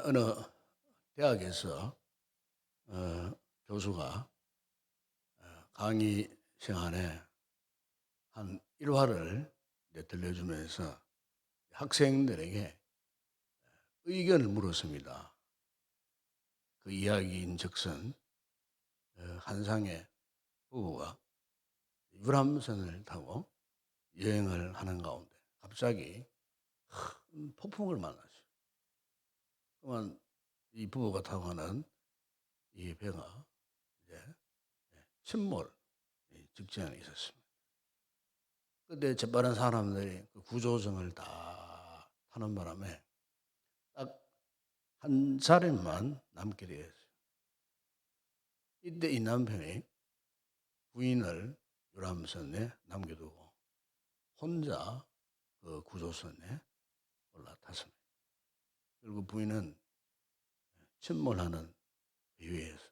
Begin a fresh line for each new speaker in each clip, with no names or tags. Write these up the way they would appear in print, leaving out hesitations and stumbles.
어느 대학에서 교수가 강의 시간에 한 일화를 이제 들려주면서 학생들에게 의견을 물었습니다. 그 이야기인즉슨 한 상의 부부가 유람선을 타고 여행을 하는 가운데 갑자기 큰 폭풍을 만났어요. 그러면 이 부부가 타고 가는 이 배가 이제 침몰 직전에 있었습니다. 그때 재빠른 사람들이 그 구조정을 다 타는 바람에 딱 한 자리만 남게 되었어요. 이때 이 남편이 부인을 유람선에 남겨두고 혼자 그 구조선에 올라탔습니다. 그리고 부인은 침몰하는 배 위에서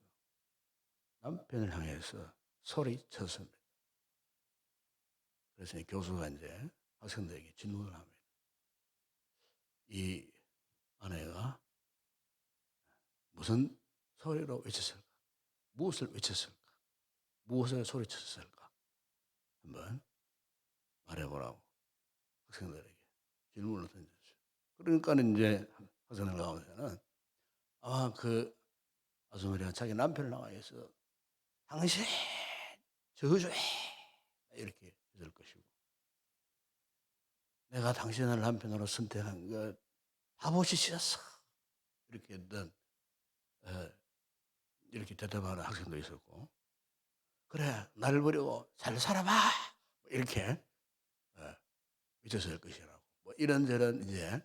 남편을 향해서 소리쳤습니다. 그래서 교수가 이제 학생들에게 질문을 합니다. 이 아내가 무슨 소리로 외쳤을까? 무엇을 외쳤을까? 무엇을 소리쳤을까? 한번 말해보라고 학생들에게 질문을 던졌어요. 그러니까 이제 학생들 가운데는 아마 그 아주머니가 자기 남편을 향해서 당신 저주해 이렇게 했을 것이고, 내가 당신을 남편으로 선택한 것 바보짓이었어 이렇게 했던 이렇게 대답하는 학생도 있었고, 그래 나를 버리고 잘 살아봐 이렇게 외쳤을 것이라고, 뭐 이런저런 이제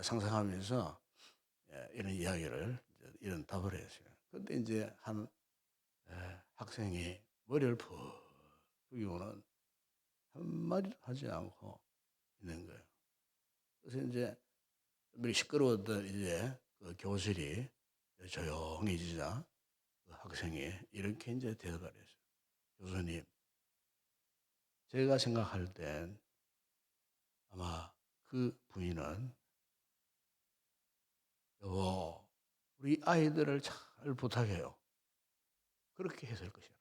상상하면서 이런 이야기를 이런 답을 했어요. 그런데 이제 한 학생이 머리를 푹 숙이고는 한마디도 하지 않고 있는 거예요. 그래서 이제 우리 시끄러웠던 이제 그 교실이 조용해지자 그 학생이 이렇게 이제 대답을 했어요. 교수님, 제가 생각할 땐 아마 그 부인은 여보, 우리 아이들을 잘 부탁해요. 그렇게 했을 것이야.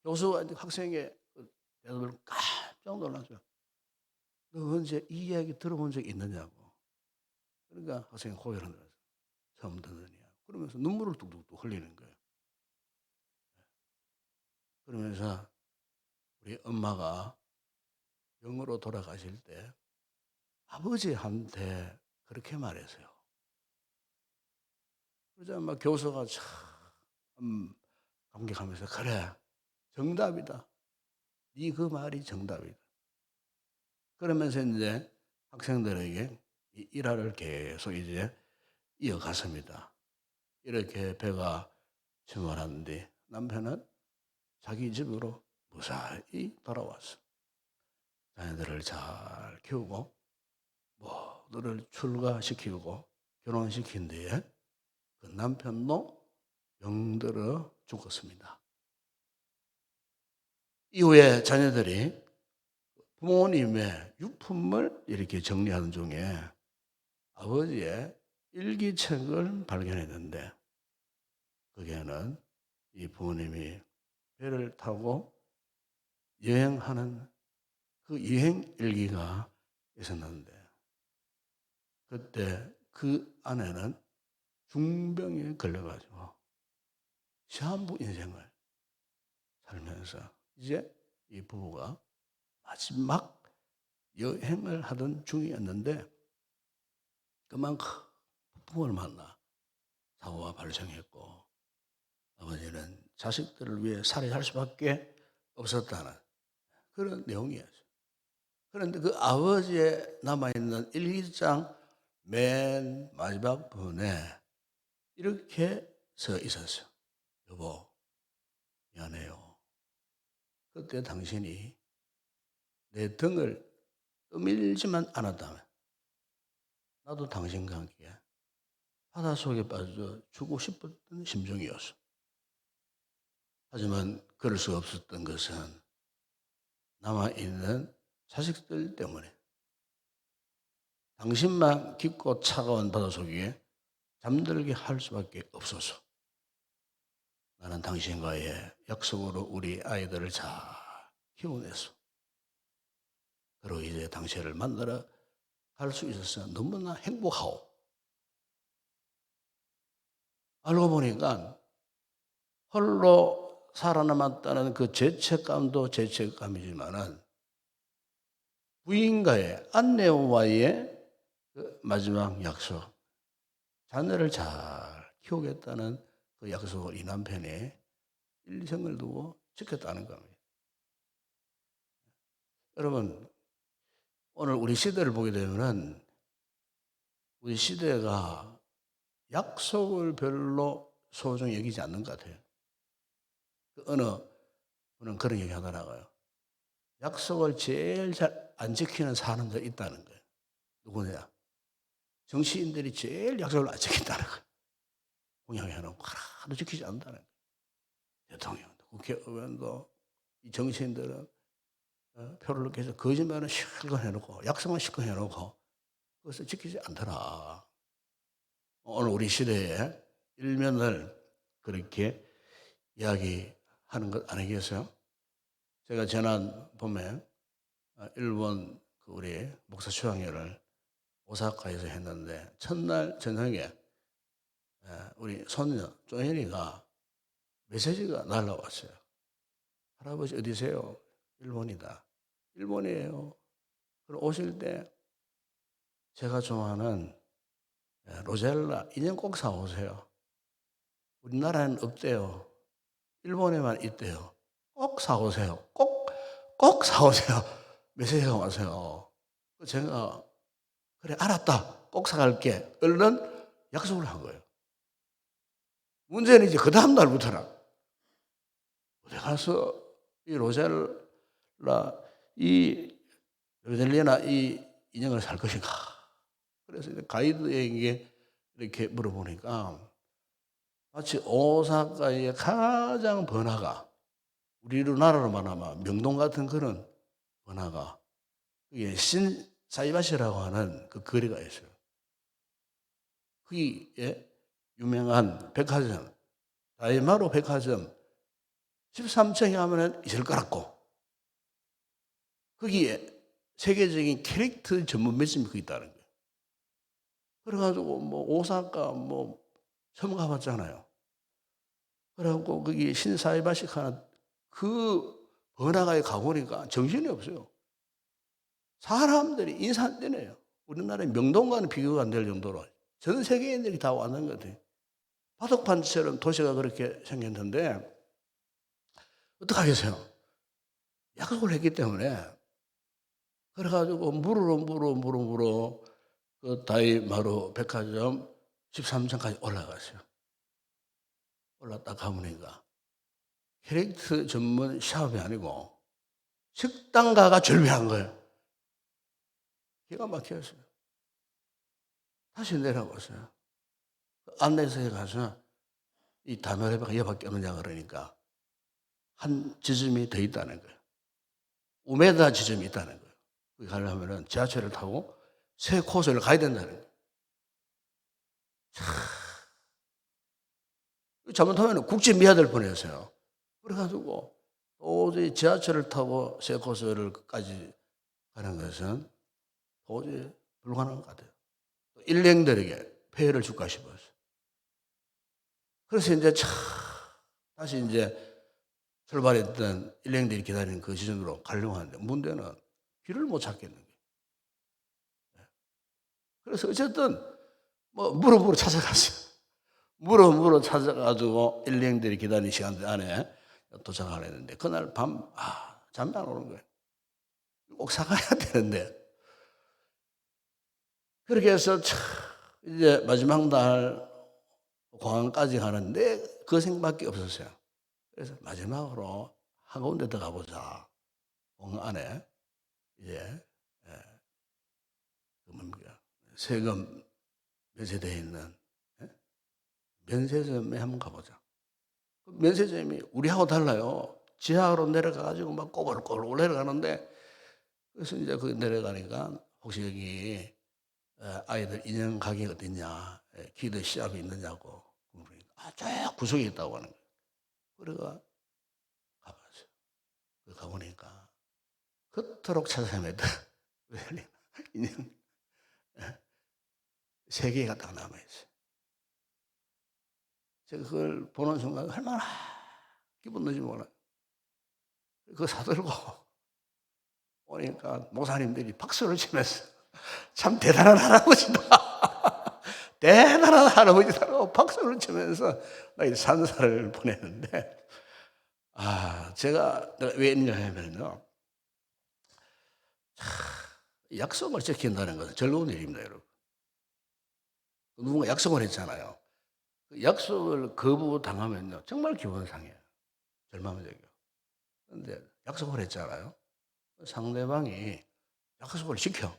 교수가 학생의 그 대답을 깜짝 놀랐어요. 너 언제 이 이야기 들어본 적 있느냐고. 그러니까 학생이 고개를 흔들어서 처음 듣느냐. 그러면서 눈물을 뚝뚝뚝 흘리는 거예요. 그러면서 우리 엄마가 영으로 돌아가실 때 아버지한테 그렇게 말했어요. 그러자 막 교수가 참 감격하면서 그래, 정답이다. 네 그 말이 정답이다. 그러면서 이제 학생들에게 이 일화를 계속 이제 이어갔습니다. 이렇게 배가 침몰하는데 남편은 자기 집으로 무사히 돌아왔어. 자녀들을 잘 키우고 모두를 출가시키고 결혼시킨 뒤에 그 남편도 병들어 죽었습니다. 이후에 자녀들이 부모님의 유품을 이렇게 정리하는 중에 아버지의 일기책을 발견했는데, 거기에는 이 부모님이 배를 타고 여행하는 그 여행 일기가 있었는데, 그때 그 아내는 중병에 걸려가지고 시한부 인생을 살면서 이제 이 부부가 마지막 여행을 하던 중이었는데 그만 큰 폭풍을 만나 사고가 발생했고, 아버지는 자식들을 위해 살해할 수밖에 없었다는 그런 내용이었어요. 그런데 그 아버지의 남아있는 일기장 맨 마지막 부분에 이렇게 써 있었어요. 여보, 미안해요. 그때 당신이 내 등을 떠밀지만 않았다면 나도 당신과 함께 바닷속에 빠져 죽고 싶었던 심정이었어. 하지만 그럴 수 없었던 것은 남아있는 자식들 때문에 당신만 깊고 차가운 바닷속 위에 잠들게 할 수밖에 없어서 나는 당신과의 약속으로 우리 아이들을 잘 키워냈어. 그리고 이제 당신을 만나러 갈 수 있어서 너무나 행복하오. 알고 보니까 홀로 살아남았다는 그 죄책감도 죄책감이지만은 부인과의 아내와의 그 마지막 약속, 자녀를 잘 키우겠다는 그 약속을 이 남편이 일생을 두고 지켰다는 겁니다. 여러분, 오늘 우리 시대를 보게 되면은 우리 시대가 약속을 별로 소중히 여기지 않는 것 같아요. 어느 분은 그런 얘기 하더라고요. 약속을 제일 잘 안 지키는 사람들이 있다는 거예요. 누구냐? 정치인들이 제일 약속을 안 지킨다는 거예요. 공약해놓고 하나도 지키지 않는다는 거예요. 대통령도, 국회의원도, 이 정치인들은 표를 넣기 위해서 거짓말은 실컷 해놓고 약속만 실컷 해놓고 그것을 지키지 않더라. 오늘 우리 시대의 일면을 그렇게 이야기하는 것 아니겠어요? 제가 지난 봄에 일본 그 우리 목사 수양회를 오사카에서 했는데 첫날 저녁에 우리 손녀 쪼현이가 메시지가 날라왔어요. 할아버지 어디세요? 일본이다. 일본이에요. 그럼 오실 때 제가 좋아하는 로젤라 인형 꼭 사오세요. 우리나라에는 없대요. 일본에만 있대요. 꼭 사오세요. 꼭 사오세요. 메시지가 왔어요. 제가 그래 알았다. 꼭 사갈게. 얼른 약속을 한 거예요. 문제는 이제 그 다음 날부터는 어디 가서 이 로젤리나 이 인형을 살 것인가. 그래서 이제 가이드에게 이렇게 물어보니까 마치 오사카의 가장 번화가 우리나라로 말하면 명동 같은 그런 번화가 그게 신사이바시라고 하는 그 거리가 있어요. 거기에 유명한 백화점 다이마루 백화점 13층에 가면 있을 거라고 거기에 세계적인 캐릭터 전문 매점이 거기 있다는 거예요. 그래가지고 뭐 오사카 뭐 처음 가봤잖아요. 그래갖고 거기 신사이바시 하는 그 번화가에 가보니까 정신이 없어요. 사람들이 인사 안 되네요. 우리나라의 명동과는 비교가 안 될 정도로 전 세계인들이 다 왔는 것 같아요. 바둑판처럼 도시가 그렇게 생겼는데 어떡하겠어요? 약속을 했기 때문에 그래가지고 물어 그 다이마루 백화점 13층까지 올라갔어요. 올랐다 가보니까 캐릭터 전문 샵이 아니고 식당가가 준비한 거예요. 기가 막혔어요. 다시 내려왔어요. 안내서에 가서 이 다이마루가 여밖에 없느냐 그러니까 한 지점이 더 있다는 거예요. 우메다 지점이 있다는 거예요. 거기 가려면 지하철을 타고 세 코스를 가야 된다는 거예요. 잘못하면 국제 미아될 뻔했어요. 그래가지고 도저히 지하철을 타고 세 코스를까지 가는 것은 도저히 불가능한 것 같아요. 일행들에게 폐해를 줄까 싶어서. 그래서 이제 다시 이제 출발했던 일행들이 기다리는 그 지점으로 가려고 하는데 문제는 길을 못 찾겠는 거예요. 그래서 어쨌든 뭐 물어 찾아갔어요. 물어 찾아가지고 일행들이 기다리는 시간 안에 도착을 했는데 그날 밤 잠이 안 오는 거예요. 꼭 사가야 되는데 그렇게 해서 이제 마지막 날 공항까지 가는데 그 생각밖에 없었어요. 그래서 마지막으로 한 군데 더 가보자. 공항 안에 이제 그 뭡니까 세금 면세되어 있는 면세점에 한번 가보자. 그 면세점이 우리하고 달라요. 지하로 내려가가지고 막 꼬불꼬불 내려가는데 그래서 이제 거기 내려가니까 혹시 여기 아이들 인형 가게가 어딨냐, 기도 시합이 있느냐고 물으니까 저 구석에 있다고 하는 거예요. 그래가 가봤어요. 가보니까 그토록 찾아내던 인형 세 개가 딱 남아있어요. 제가 그걸 보는 순간 얼마나 기분 나지 몰라요. 그거 사들고 오니까 목사님들이 박수를 치면서 참 대단한 할아버지다. 대단한 할아버지다라고 박수를 치면서 산사를 보냈는데, 제가 왜 했냐면요, 약속을 지킨다는 것은 즐거운 일입니다, 여러분. 누군가 약속을 했잖아요. 그 약속을 거부당하면요, 정말 기분 상해요. 절망적이요. 그런데 약속을 했잖아요. 상대방이 약속을 지켜.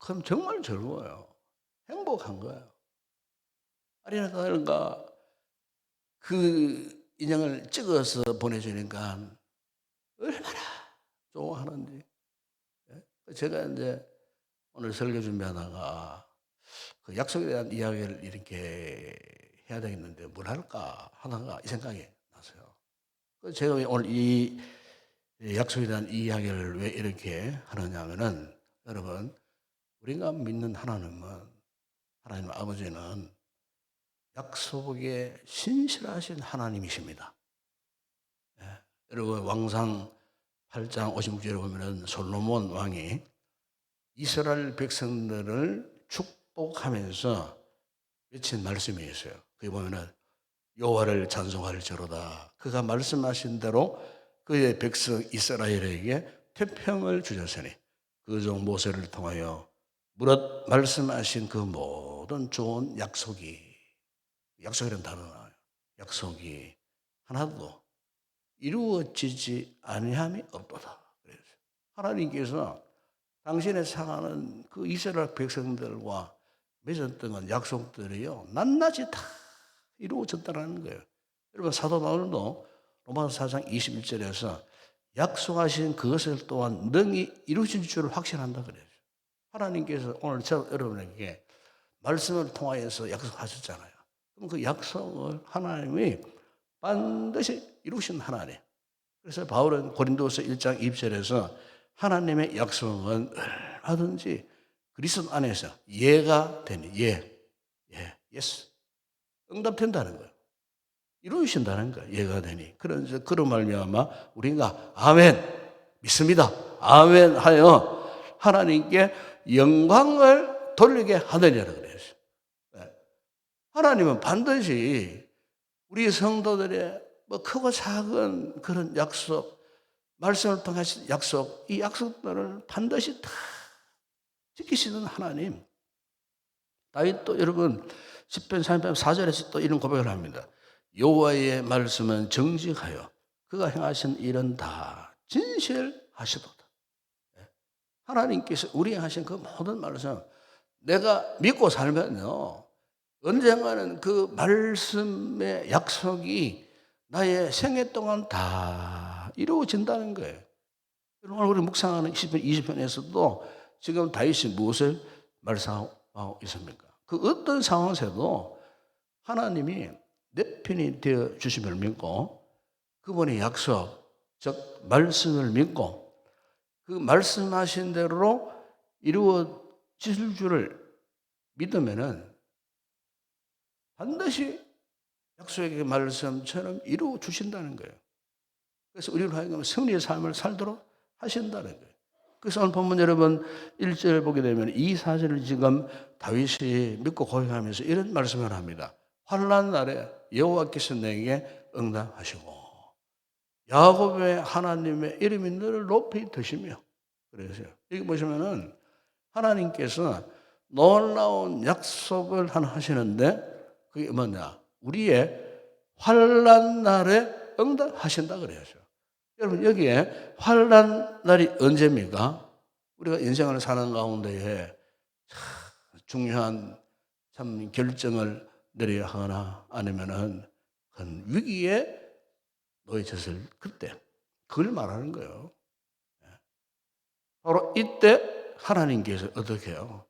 그럼 정말 즐거워요. 행복한 거예요. 아니나 다른가 그 인형을 찍어서 보내주니까 얼마나 좋아하는지. 제가 이제 오늘 설교 준비하다가 그 약속에 대한 이야기를 이렇게 해야 되겠는데 뭘 할까 하다가 이 생각이 났어요. 제가 왜 오늘 이 약속에 대한 이야기를 왜 이렇게 하느냐 하면은, 여러분, 우리가 믿는 하나님 아버지는 약속에 신실하신 하나님이십니다. 여러분, 왕상 8장 56절에 보면은 솔로몬 왕이 이스라엘 백성들을 축복하면서 외친 말씀이 있어요. 거기 보면은 여호와를 찬송할지로다. 그가 말씀하신 대로 그의 백성 이스라엘에게 태평을 주셨으니 그 종 모세를 통하여 무릇 말씀하신 그 모든 좋은 약속이라는 단어가 나와요. 약속이 하나도 이루어지지 아니함이 없도다. 그랬어요. 하나님께서 당신의 사랑하는 그 이스라엘 백성들과 맺었던 약속들이요, 낱낱이 다 이루어졌다는 거예요. 여러분, 사도 바울도 로마서 4장 21절에서 약속하신 그것을 또한 능히 이루어질 줄을 확신한다 그래요. 하나님께서 오늘 여러분에게 말씀을 통하여서 약속하셨잖아요. 그럼 그 약속을 하나님이 반드시 이루신 하나님. 그래서 바울은 고린도서 1장 2절에서 하나님의 약속은 얼마든지 그리스도 안에서 예가 되니, 예스. 응답된다는 거예요. 이루신다는 거예요. 예가 되니. 그런 말미암아 우리가 아멘 믿습니다. 아멘 하여 하나님께 영광을 돌리게 하느냐고 그래요. 하나님은 반드시 우리 성도들의 크고 작은 그런 약속, 말씀을 통하신 약속, 이 약속들을 반드시 다 지키시는 하나님. 다윗도 여러분 10편 3편 4절에서 또 이런 고백을 합니다. 여호와의 말씀은 정직하여 그가 행하신 일은 다 진실하시도다. 하나님께서 우리에게 하신 그 모든 말씀, 내가 믿고 살면요, 언젠가는 그 말씀의 약속이 나의 생애 동안 다 이루어진다는 거예요. 오늘 우리 묵상하는 10편, 20편에서도 지금 다윗이 무엇을 말씀하고 있습니까? 그 어떤 상황에서도 하나님이 내 편이 되어 주심을 믿고 그분의 약속, 즉 말씀을 믿고 그 말씀하신 대로 이루어질 줄을 믿으면은 반드시 약속의 말씀처럼 이루어 주신다는 거예요. 그래서 우리를 하여금 승리의 삶을 살도록 하신다는 거예요. 그래서 오늘 본문 여러분 1절 보게 되면 이 사절을 지금 다윗이 믿고 고백하면서 이런 말씀을 합니다. 환난 날에 여호와께서 내게 응답하시고 야곱의 하나님의 이름이 너를 높이 드시며, 그래서요. 여기 보시면은 하나님께서 놀라운 약속을 하나 하시는데 그게 뭐냐? 우리의 환난 날에 응답하신다 그래요. 여러분, 여기에 환난 날이 언제입니까? 우리가 인생을 사는 가운데에 중요한 참 결정을 내려야 하거나 아니면은 큰 위기에 놓여졌을 그때, 그걸 말하는 거예요. 바로 이때 하나님께서 어떻게 해요?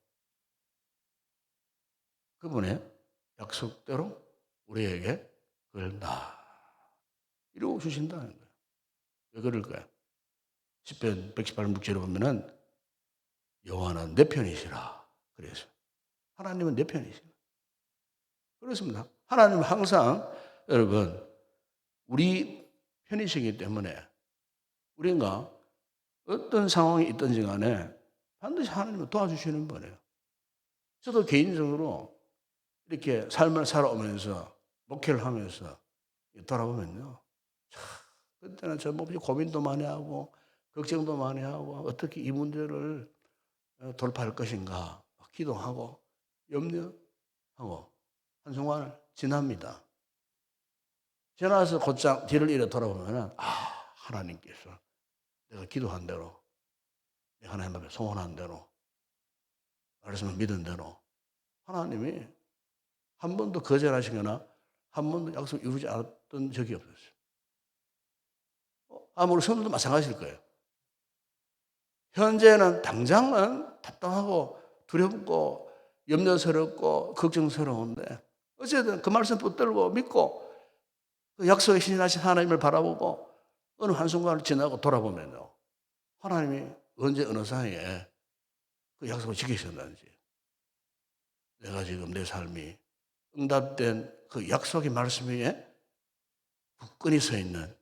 그분의 약속대로 우리에게 그걸 다 이루어 주신다는 거예요. 왜 그럴까요? 시편 118편 6절에 보면은 여호와는 내 편이시라. 그래서 하나님은 내 편이시라. 그렇습니다. 하나님은 항상 여러분 우리 편이시기 때문에 우리가 어떤 상황이 있든지 간에 반드시 하나님은 도와주시는 거예요. 저도 개인적으로 이렇게 삶을 살아오면서 목회를 하면서 돌아보면요. 참, 그때는 저 뭐 고민도 많이 하고 걱정도 많이 하고 어떻게 이 문제를 돌파할 것인가 기도하고 염려하고 한순간을 지납니다. 지나서 곧장 뒤를 이래 돌아보면 하나님께서 내가 기도한 대로 내가 하나님 앞에 소원한 대로 말씀을 믿은 대로 하나님이 한 번도 거절하시거나 한 번도 약속 이루지 않았던 적이 없었어요. 아무리 성도도 마찬가지일 거예요. 현재는 당장은 답답하고 두렵고 염려스럽고 걱정스러운데 어쨌든 그 말씀 붙들고 믿고 그 약속에 신실하신 하나님을 바라보고 어느 한순간을 지나고 돌아보면요. 하나님이 언제 어느 상황에 그 약속을 지키셨는지 내가 지금 내 삶이 응답된 그 약속의 말씀 위에 굳건히 서 있는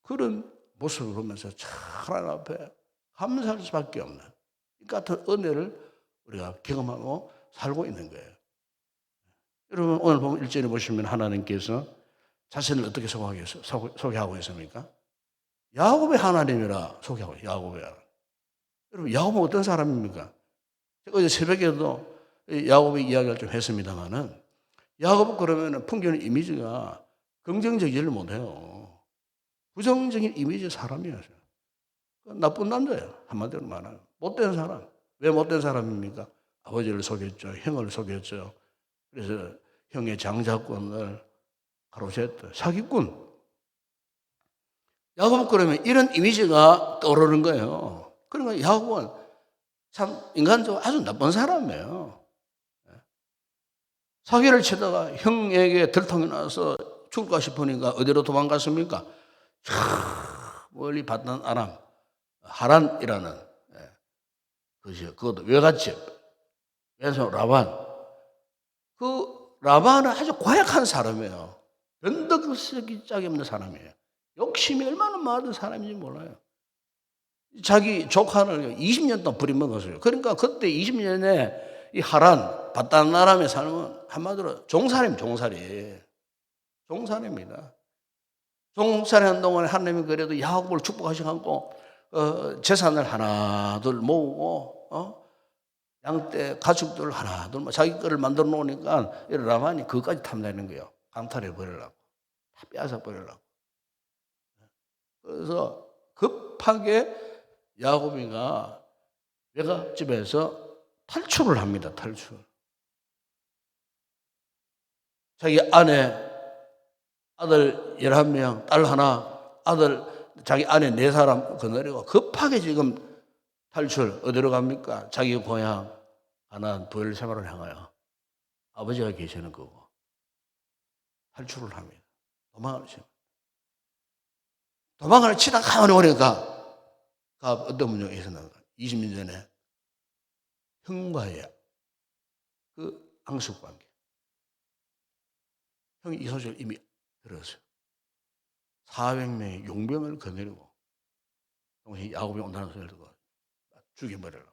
그런 모습을 보면서 참 하나님 앞에 감사할 수밖에 없는 이 같은 은혜를 우리가 경험하고 살고 있는 거예요. 여러분 오늘 보면 1절에 보시면 하나님께서 자신을 어떻게 소개하고 있습니까? 야곱의 하나님이라 소개하고 있어요. 야곱의 하나님. 여러분 야곱은 어떤 사람입니까? 제가 어제 새벽에도 야곱의 이야기를 좀 했습니다만은 야곱은 그러면 풍기는 이미지가 긍정적이지를 못해요. 부정적인 이미지 사람이었어요. 나쁜 남자예요. 한마디로 말하면. 못된 사람. 왜 못된 사람입니까? 아버지를 속였죠. 형을 속였죠. 그래서 형의 장자권을 가로챘다. 사기꾼. 야곱은 그러면 이런 이미지가 떠오르는 거예요. 그러니까 야곱은 참 인간적으로 아주 나쁜 사람이에요. 사기를 치다가 형에게 들통이 나서 죽을까 싶으니까 어디로 도망갔습니까? 멀리 받던 아람, 하란이라는 그것도 외갓집, 그래서 라반. 그 라반은 아주 고약한 사람이에요. 변덕스럽기 짝이 없는 사람이에요. 욕심이 얼마나 많은 사람인지 몰라요. 자기 조카를 20년 동안 부려먹었어요. 그러니까 그때 20년에 이 하란, 바단 아람의 삶은 한마디로 종살이입니다. 종살이하는 동안에 하나님이 그래도 야곱을 축복하셔갖고 재산을 하나 둘 모으고 양떼 가축들 하나 둘 자기 거를 만들어 놓으니까 라반이 그것까지 탐내는 거예요. 강탈해 버리려고. 다 빼앗아 버리려고. 그래서 급하게 야곱이가 외갓집에서 탈출을 합니다. 탈출. 자기 아들 11명, 딸 하나, 자기 아내 4사람 거느리고 급하게 지금 탈출. 어디로 갑니까? 자기 고향 가나안 부엘 생활을 향하여 아버지가 계시는 거고 탈출을 합니다. 도망을 치다가 가만히 오니까 어떤 문제가 있었나 20년 전에 형과의 그 앙숙관계. 형이 이 소식을 이미 들었어요. 400명의 용병을 거느리고 동생이 야곱이 온다는 소리를 듣고 죽여버리려고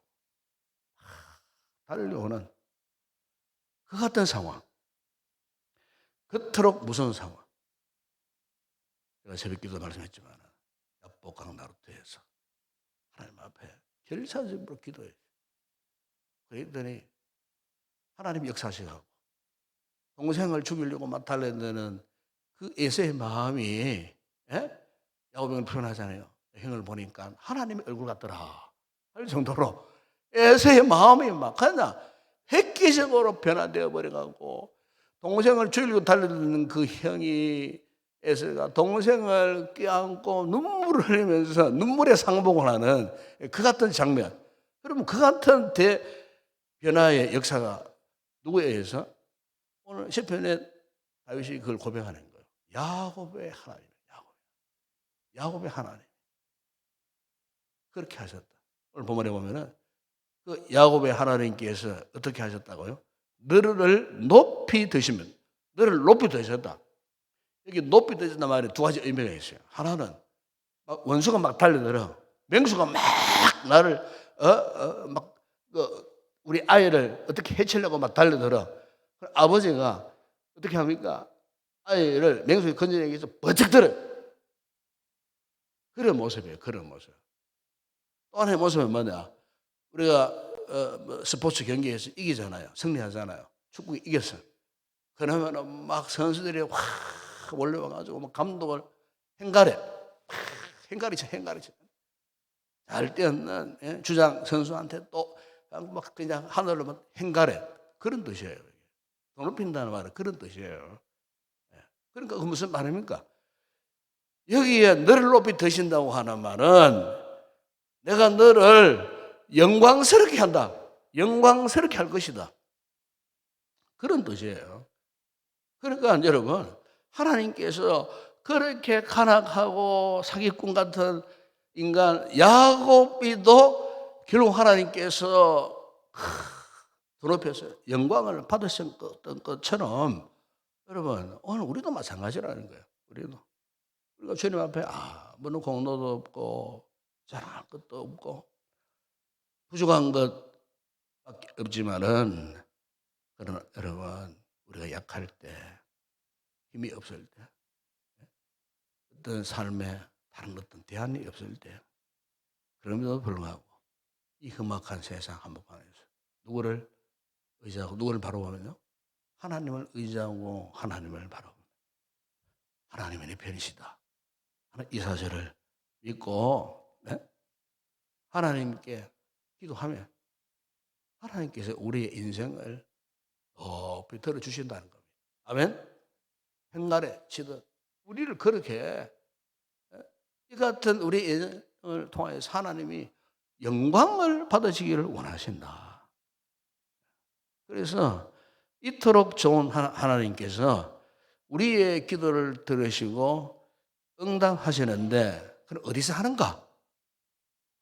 달려오는 그 같은 상황. 그토록 무서운 상황. 제가 새벽기도 말씀했지만 야복강 나루터에서 하나님 앞에 결사적으로 기도했어요. 그랬더니 하나님이 역사하시고 동생을 죽이려고 막 달려드는 그 에서의 마음이 야곱을 표현하잖아요. 형을 보니까 하나님의 얼굴 같더라 할 정도로 에서의 마음이 막 그냥 획기적으로 변화되어 버려가지고 동생을 죽이려고 달려드는 그 형이 에서가 동생을 껴안고 눈물을 흘리면서 눈물의 상봉을 하는 그 같은 장면. 여러분 그 같은 변화의 역사가 누구에 의해서? 오늘 시편에 다윗이 그걸 고백하는 거예요. 야곱의 하나님, 야곱의 하나님. 그렇게 하셨다. 오늘 본문에 보면은 그 야곱의 하나님께서 어떻게 하셨다고요? 너를 높이 드시면, 너를 높이 드셨다. 여기 높이 드신단 말에 두 가지 의미가 있어요. 하나는 막 원수가 막 달려들어. 맹수가 막 나를 막 우리 아이를 어떻게 해치려고 막 달려들어. 아버지가 어떻게 합니까? 아이를 맹수에 건져내기 위해서 버쩍 들어. 그런 모습이에요. 그런 모습. 또 하나의 모습은 뭐냐? 우리가 뭐 스포츠 경기에서 이기잖아요. 승리하잖아요. 축구 이겼어. 그러면은 막 선수들이 확 몰려와가지고 막 감독을 행가래. 행가리쳐. 잘 뛰었는 주장 선수한테 또 막 그냥 하늘로 막 행가래. 그런 뜻이에요. 돈 높인다는 말은 그런 뜻이에요. 그러니까 그 무슨 말입니까? 여기에 너를 높이 드신다고 하는 말은 내가 너를 영광스럽게 한다. 영광스럽게 할 것이다. 그런 뜻이에요. 그러니까 여러분, 하나님께서 그렇게 간악하고 사기꾼 같은 인간 야곱이도 결국 하나님께서 더 높여서 영광을 받으셨던 것처럼 여러분 오늘 우리도 마찬가지라는 거예요. 우리가 주님 앞에 아무런 공로도 없고 자랑할 것도 없고 부족한 것밖에 없지만은 그러나 여러분 우리가 약할 때 힘이 없을 때 어떤 삶에 다른 어떤 대안이 없을 때 그럼에도 불구하고 이 험악한 세상 한복판에서 누구를 의지하고 누구를 바라보면요 하나님을 의지하고 하나님을 바라보면 하나님의 내 편이시다. 이 사실을 믿고 하나님께 기도하면 하나님께서 우리의 인생을 높이 들어주신다는 겁니다. 아멘? 행날에 치듯 우리를 그렇게 이 같은 우리 인생을 통하여서 하나님이 영광을 받으시기를 원하신다. 그래서 이토록 좋은 하나님께서 우리의 기도를 들으시고 응답하시는데 그럼 어디서 하는가?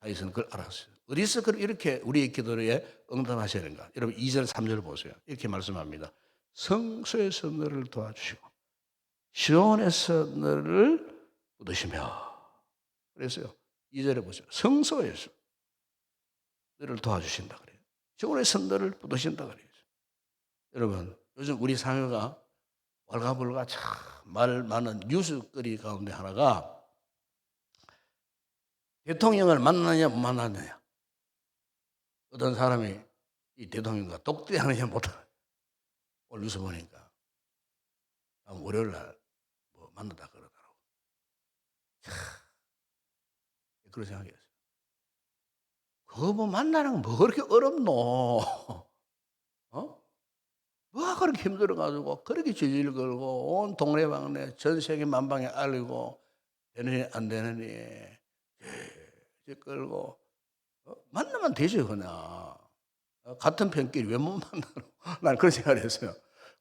다윗은 그걸 알았어요. 어디서 이렇게 우리의 기도에 응답하시는가? 여러분 2절 3절 보세요. 이렇게 말씀합니다. 성소에서 너를 도와주시고 시온에서 너를 얻으시며 그래서요. 2절에 보세요. 성소에서 너를 도와주신다 그래요. 시온에서 너를 얻으신다 그래요. 여러분 요즘 우리 사회가 왈가불가 참 말 많은 뉴스거리 가운데 하나가 대통령을 만나냐 못 만나느냐. 어떤 사람이 이 대통령과 독대하느냐 못하느냐. 오늘 뉴스 보니까 월요일 날 뭐 만나다 그러더라고. 그런 생각이었어요. 그거 뭐 만나는 거 뭐 그렇게 어렵노? 어? 뭐가 그렇게 힘들어가지고 그렇게 질질 걸고 온 동네방네 전 세계 만방에 알리고 되느니 안 되느니 질질 끌고 만나면 되죠 그냥. 같은 편끼리 왜 못 만나노? 난 그런 생각을 했어요.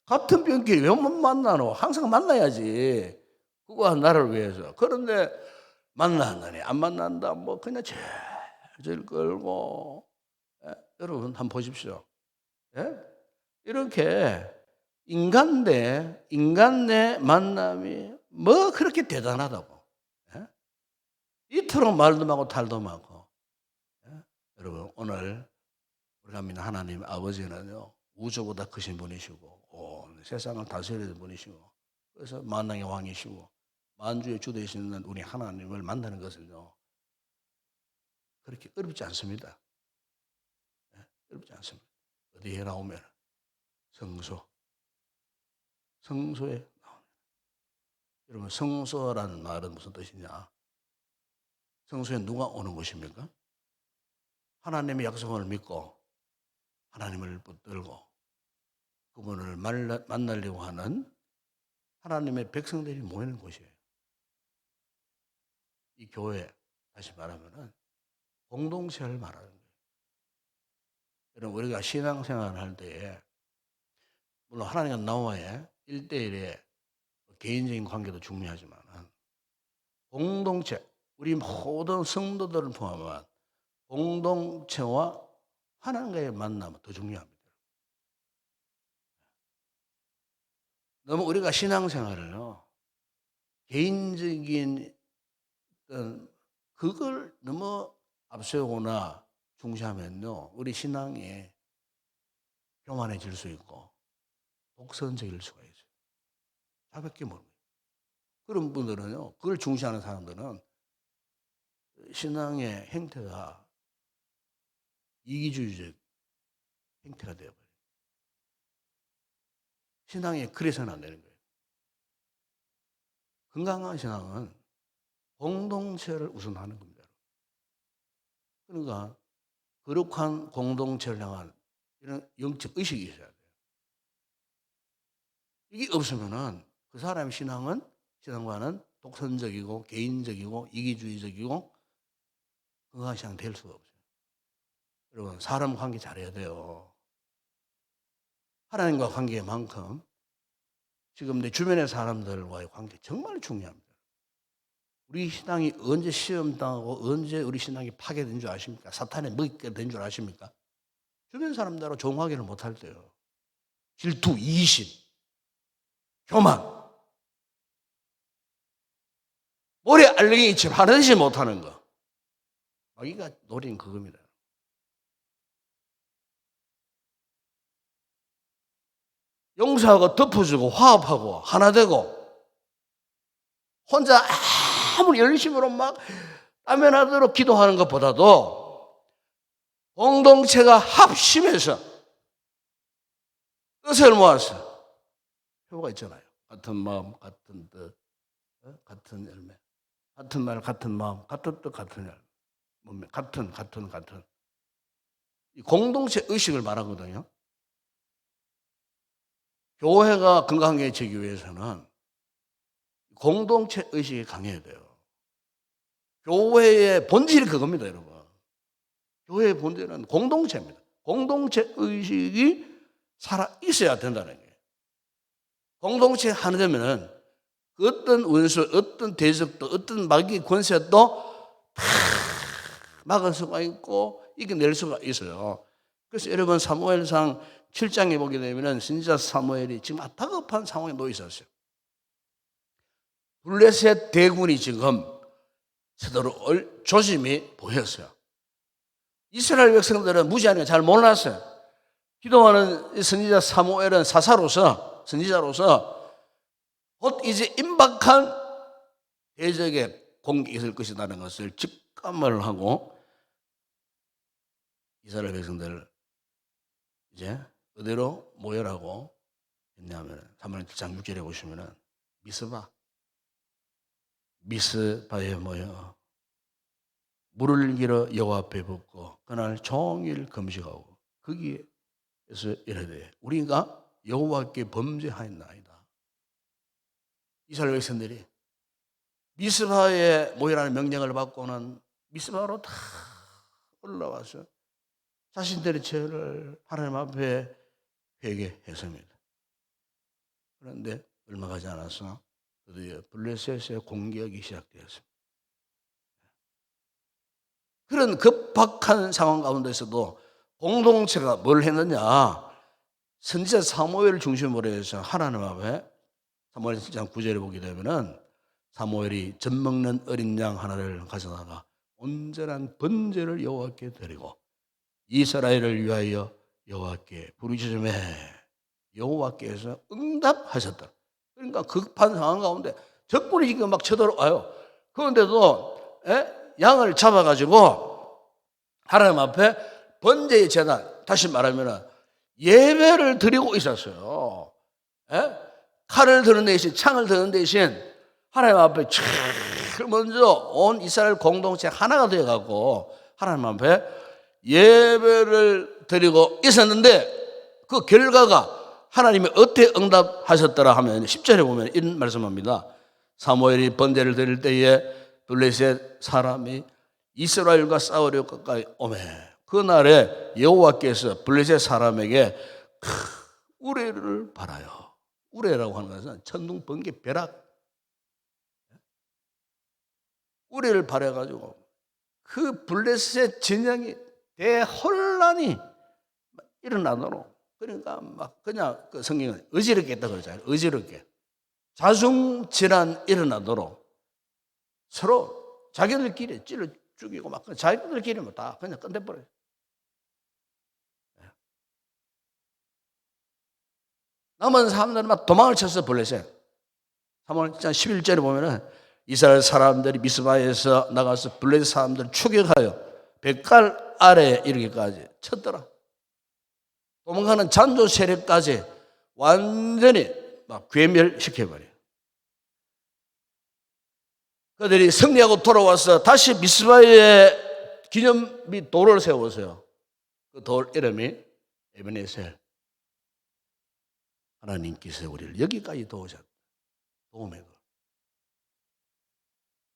같은 편끼리 왜 못 만나노? 항상 만나야지. 그거 나를 위해서. 그런데 만나느니 안 만난다 뭐 그냥 질질 끌고 여러분 한번 보십시오. 예? 이렇게 인간 내 만남이 뭐 그렇게 대단하다고. 예? 이토록 말도 많고 탈도 많고. 예? 여러분 오늘 우리가 믿는 하나님 아버지는요 우주보다 크신 분이시고 온 세상을 다스리는 분이시고 그래서 만왕의 왕이시고 만주의 주 되시는 우리 하나님을 만나는 것은요 그렇게 어렵지 않습니다. 예? 어렵지 않습니다. 어디에 나오면 성소에 나옵니다. 여러분 성소라는 말은 무슨 뜻이냐? 성소에 누가 오는 곳입니까? 하나님의 약속을 믿고 하나님을 붙들고 그분을 만나려고 하는 하나님의 백성들이 모이는 곳이에요. 이 교회 다시 말하면은 공동체를 말하는 거예요. 여러분 우리가 신앙생활을 할 때에 물론 하나님과 나와의 1대1의 개인적인 관계도 중요하지만 공동체, 우리 모든 성도들을 포함한 공동체와 하나님과의 만남은 더 중요합니다. 너무 우리가 신앙생활을요, 개인적인 그걸 너무 앞세우거나 중시하면요, 우리 신앙이 교만해질 수 있고 독선적일 수가 있어요. 가볍게 모릅니다. 그런 분들은요, 그걸 중시하는 사람들은 신앙의 행태가 이기주의적 행태가 되어버려요. 신앙이 그래서는 안 되는 거예요. 건강한 신앙은 공동체를 우선하는 겁니다. 그러니까 거룩한 공동체를 향한 이런 영적 의식이 있어야 돼요. 이게 없으면은 그 사람의 신앙과는 독선적이고 개인적이고 이기주의적이고 건강한 신앙 될 수가 없어요. 여러분, 사람 관계 잘해야 돼요. 하나님과 관계만큼 지금 내 주변의 사람들과의 관계 정말 중요합니다. 우리 신앙이 언제 시험당하고 언제 우리 신앙이 파괴된 줄 아십니까? 사탄에 먹게 된 줄 아십니까? 주변 사람들하고 좋은 관계를 못할 때요. 질투, 이기심, 교만, 모래 알갱이처럼 하듯이 못하는 거. 마귀가 노린 그겁니다. 용서하고 덮어주고 화합하고 하나 되고 혼자 아무리 열심으로 막 땀에 나도록 기도하는 것보다도 공동체가 합심해서 뜻을 모아서 표가 있잖아요. 같은 마음, 같은 뜻, 같은 열매, 같은 말, 같은 마음, 같은 뜻, 같은 열매, 같은. 이 공동체 의식을 말하거든요. 교회가 건강해지기 위해서는 공동체 의식이 강해야 돼요. 교회의 본질이 그겁니다, 여러분. 교회의 본질은 공동체입니다. 공동체 의식이 살아 있어야 된다는 거예요. 공동체 하나 되면은 어떤 원수, 어떤 대적도, 어떤 마귀 권세도 다 막을 수가 있고 이겨낼 수가 있어요. 그래서 여러분 사무엘상 7장에 보게 되면은 진짜 사무엘이 지금 다급한 상황에 놓여 있었어요. 블레셋 대군이 지금 서두를 조짐이 보였어요. 이스라엘 백성들은 무지하는 걸 잘 몰랐어요. 기도하는 선지자 사무엘은 선지자로서 곧 이제 임박한 대적의 공격이 있을 것이라는 것을 직감을 하고 이스라엘 백성들을 이제 어디로 모여라고 했냐면 사무엘 7장 6절에 보시면은 미스바에 모여 물을 길어 여호와 앞에 붓고 그날 종일 금식하고 거기에서 이르되 우리가 여호와께 범죄하였나이다. 이스라엘 백성들이 미스바에 모이라는 명령을 받고는 미스바로 다 올라와서 자신들의 죄를 하나님 앞에 회개했습니다. 그런데 얼마 가지 않아서 드디어 블레셋의 공격이 시작되었습니다. 그런 급박한 상황 가운데서도 공동체가 뭘 했느냐? 선지자 사무엘을 중심으로 해서 하나님 앞에 사무엘 7장 9절에 보게 되면은 사무엘이 젖 먹는 어린 양 하나를 가져다가 온전한 번제를 여호와께 드리고 이스라엘을 위하여 여호와께 부르짖음에 여호와께서 응답하셨다. 그러니까 급한 상황 가운데 적군이 지금 막 쳐들어와요. 그런데도 양을 잡아가지고 하나님 앞에 번제의 제단, 다시 말하면 예배를 드리고 있었어요. 칼을 드는 대신, 창을 드는 대신 하나님 앞에 먼저 온 이스라엘 공동체 하나가 되어가고 하나님 앞에 예배를 드리고 있었는데 그 결과가 하나님이 어떻게 응답하셨더라 하면 10절에 보면 이런 말씀합니다. 사무엘이 번제를 드릴 때에 블레셋 사람이 이스라엘과 싸우려 가까이 오매 그날에 여호와께서 블레셋 사람에게 우레를 바라요. 우레라고 하는 것은 천둥, 번개, 벼락. 우레를 바라가지고 그 블레셋 진영이 대혼란이 일어나도록, 그러니까 막 그냥 그 성경은 어지럽게 했다 그러잖아요. 어지럽게. 자중질환 일어나도록 서로 자기들끼리 찔러 죽이고 막 자기들끼리 뭐 다 그냥 끝내버려요. 남은 사람들은 막 도망을 쳤어, 블레셋. 3월 11절에 보면은 이스라엘 사람들이 미스바에서 나가서 블레셋 사람들을 추격하여 백갈 아래 이르기까지 쳤더라. 도망가는 잔조 세력까지 완전히 막 괴멸시켜버려요. 그들이 승리하고 돌아와서 다시 미스바에 기념비 돌을 세웠어요. 그 돌 이름이 에베네셀. 하나님께서 우리를 여기까지 도우셨다. 도움의 돌.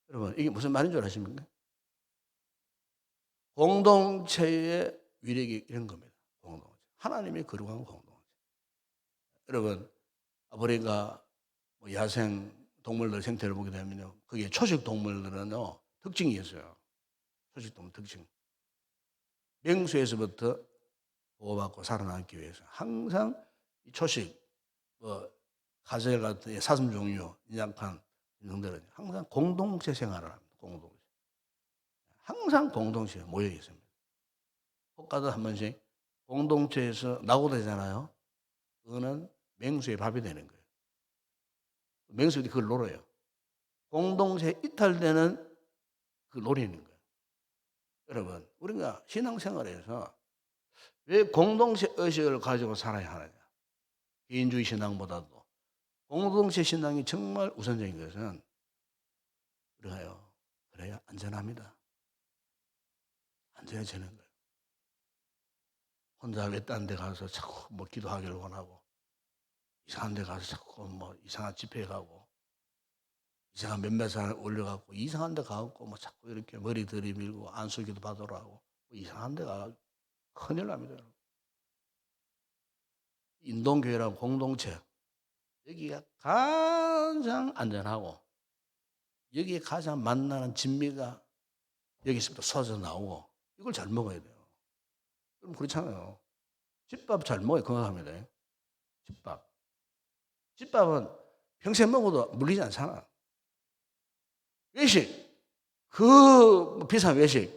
여러분, 이게 무슨 말인 줄 아십니까? 공동체의 위력이 이런 겁니다. 공동체. 하나님의 거룩한 공동체. 여러분, 아브라함과 야생 동물들 생태를 보게 되면요, 거기에 초식 동물들은요 특징이 있어요. 초식 동물 특징. 맹수에서부터 보호받고 살아남기 위해서 항상 이 초식, 가젤 같은 사슴 종류, 인장판 등들은 항상 공동체 생활을 합니다. 공동체. 항상 공동체에 모여 있습니다. 혹가도 한 번씩 공동체에서 낙오되잖아요. 그거는 맹수의 밥이 되는 거예요. 맹수들이 그걸 놀아요. 공동체 이탈되는 그 노리는 거예요. 여러분, 우리가 신앙생활에서 왜 공동체 의식을 가지고 살아야 하느냐? 개인주의 신앙보다도 공동체 신앙이 정말 우선적인 것은 그래야 안전합니다. 안전해지는 거예요. 혼자 외딴 데 가서 자꾸 기도하기를 원하고, 이상한 데 가서 자꾸 이상한 집회에 가고, 이상한 몇몇 사람 올려갖고, 이상한 데 가갖고 자꾸 이렇게 머리 들이밀고 안수기도 받으러 하고, 이상한 데 가서 큰일 납니다. 인동교회라는 공동체, 여기가 가장 안전하고, 여기에 가장 만나는 진미가 여기서부터 쏟아져 나오고, 이걸 잘 먹어야 돼요. 그럼 그렇잖아요. 집밥 잘 먹어야 건강합니다. 집밥. 집밥은 평생 먹어도 물리지 않잖아. 외식. 그 비싼 외식.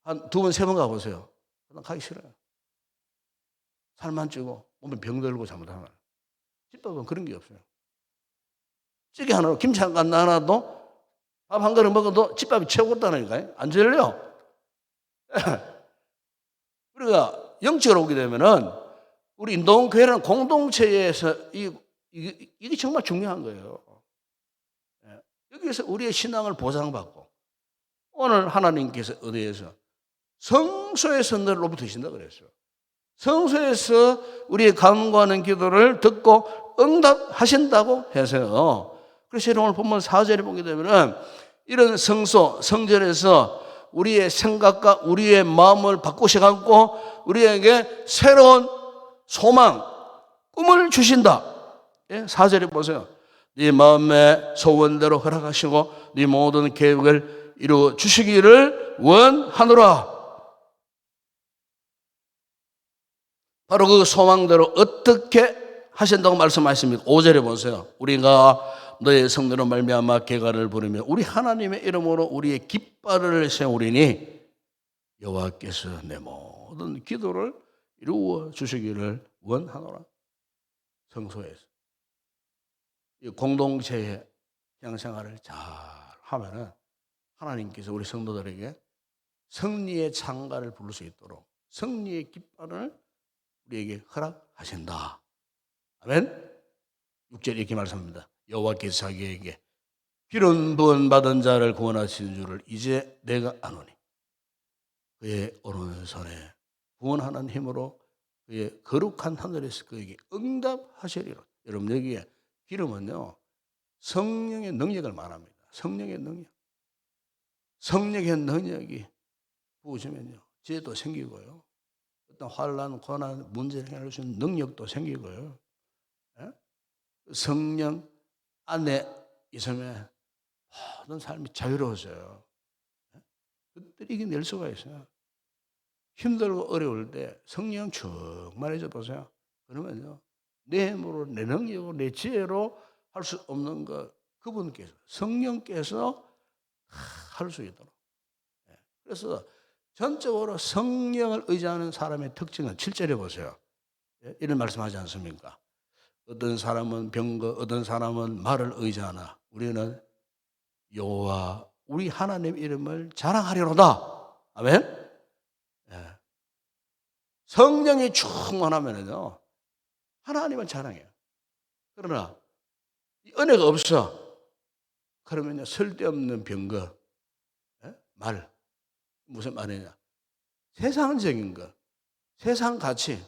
한 2번, 3번 가보세요. 그냥 가기 싫어요. 살만 찌고 몸에 병들고 잘못하면. 집밥은 그런 게 없어요. 찌개 하나로 김치 한 간 하나도 밥 한 그릇 먹어도 집밥이 최고다니까요. 안 질려. 우리가 영적으로 오게 되면은 우리 인동교회라는 공동체에서 이게 정말 중요한 거예요. 여기서 우리의 신앙을 보장받고, 오늘 하나님께서 어디에서 성소에서 늘 높이신다 그랬어요. 성소에서 우리의 간구하는 기도를 듣고 응답하신다고 해서요. 그래서 오늘 본문 4절에 보게 되면은 이런 성소, 성전에서 우리의 생각과 우리의 마음을 바꾸셔갖고 우리에게 새로운 소망, 꿈을 주신다. 4절에 보세요. 네 마음의 소원대로 허락하시고 네 모든 계획을 이루어 주시기를 원하노라. 바로 그 소망대로 어떻게 하신다고 말씀하십니까? 5절에 보세요. 우리가 너의 성도로 말미암아 개가를 부르며 우리 하나님의 이름으로 우리의 깃발을 세우리니 여호와께서 내 모든 기도를 이루어 주시기를 원하노라. 성소에서 이 공동체의 신앙생활을 잘 하면은 하나님께서 우리 성도들에게 승리의 창가를 부를 수 있도록 승리의 깃발을 우리에게 허락하신다. 아멘. 6절 이렇게 말씀합니다. 여호와께서 자기에게 기름 부은 받은 자를 구원하신 줄을 이제 내가 아노니 그의 오른손에 구원하는 힘으로 그의 거룩한 하늘에서 그에게 응답하시리라. 여러분, 여기에 기름은요 성령의 능력을 말합니다. 성령의 능력. 성령의 능력이 부으시면요 지혜도 생기고요, 어떤 환난, 고난, 문제를 해결할 수 있는 능력도 생기고요. 예? 성령 안에 있으면 모든 삶이 자유로워져요. 그들이 이겨낼 수가 있어요. 힘들고 어려울 때 성령 충만해져 보세요. 그러면요, 내 힘으로, 내 능력으로, 내 지혜로 할 수 없는 것 그분께서, 성령께서 할 수 있도록. 그래서 전적으로 성령을 의지하는 사람의 특징은 7절에 보세요. 이런 말씀하지 않습니까? 어떤 사람은 병거, 어떤 사람은 말을 의지하나 우리는 여호와 우리 하나님 이름을 자랑하리로다. 아멘. 예. 성령이 충만하면요 하나님을 자랑해요. 그러나 은혜가 없어. 그러면요 쓸데없는 병거, 말, 무슨 말이냐? 세상적인 것, 세상 가치,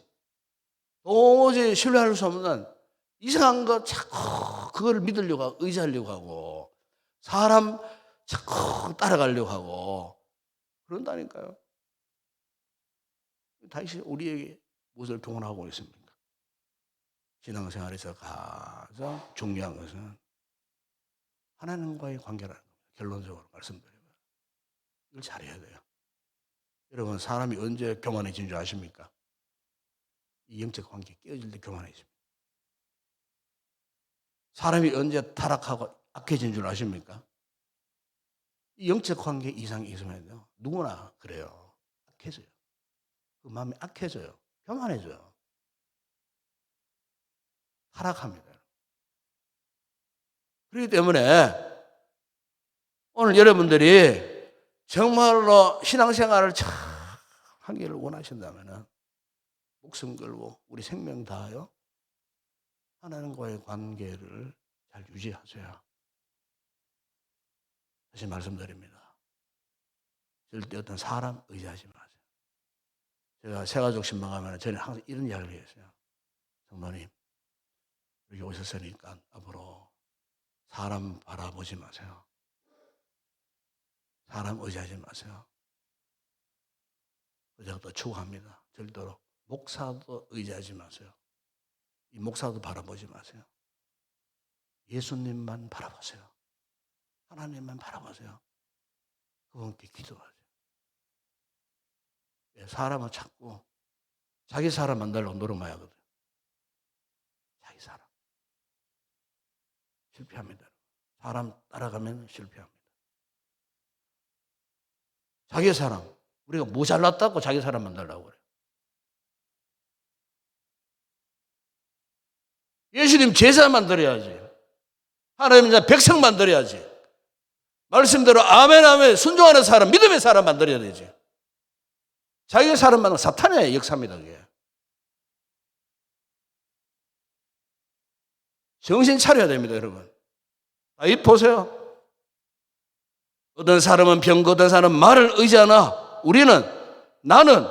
도저히 신뢰할 수 없는 이상한 거 자꾸 그걸 믿으려고 하고 의지하려고 하고 사람 자꾸 따라가려고 하고 그런다니까요. 다시 우리에게 무엇을 교훈하고 있습니까? 신앙생활에서 가장 중요한 것은 하나님과의 관계라는 겁니다. 결론적으로 말씀드려요. 이걸 잘해야 돼요. 여러분 사람이 언제 교만해진 줄 아십니까? 이 영적 관계 깨어질 때 교만해집니다. 사람이 언제 타락하고 악해진 줄 아십니까? 이 영적 관계 이상이 있으면요 누구나 그래요. 악해져요. 그 마음이 악해져요. 교만해져요. 타락합니다. 그렇기 때문에 오늘 여러분들이 정말로 신앙생활을 참 하기를 원하신다면 목숨 걸고 우리 생명 다하여 하나님과의 관계를 잘 유지하세요. 다시 말씀드립니다. 절대 어떤 사람 의지하지 마세요. 제가 세가족 신방 가면 저는 항상 이런 이야기를 했어요. 성도님, 여기 오셨으니까 앞으로 사람 바라보지 마세요. 사람 의지하지 마세요. 제가 또 추구합니다. 절대로 목사도 의지하지 마세요. 이 목사도 바라보지 마세요. 예수님만 바라보세요. 하나님만 바라보세요. 그분께 기도하세요. 사람은 자꾸 자기 사람 만들려고 노력만 하거든요. 자기 사람. 실패합니다. 사람 따라가면 실패합니다. 자기 사람. 우리가 모자랐다고 자기 사람 만들려고 그래요. 예수님 제사 만들어야지. 하나님 백성 만들어야지. 말씀대로 아멘 아멘 순종하는 사람, 믿음의 사람 만들어야 되지. 자기 사람 만들면 사탄의 역사입니다. 그게. 정신 차려야 됩니다, 여러분. 이 보세요. 어떤 사람은 병거, 어떤 사람은 말을 의지하나 나는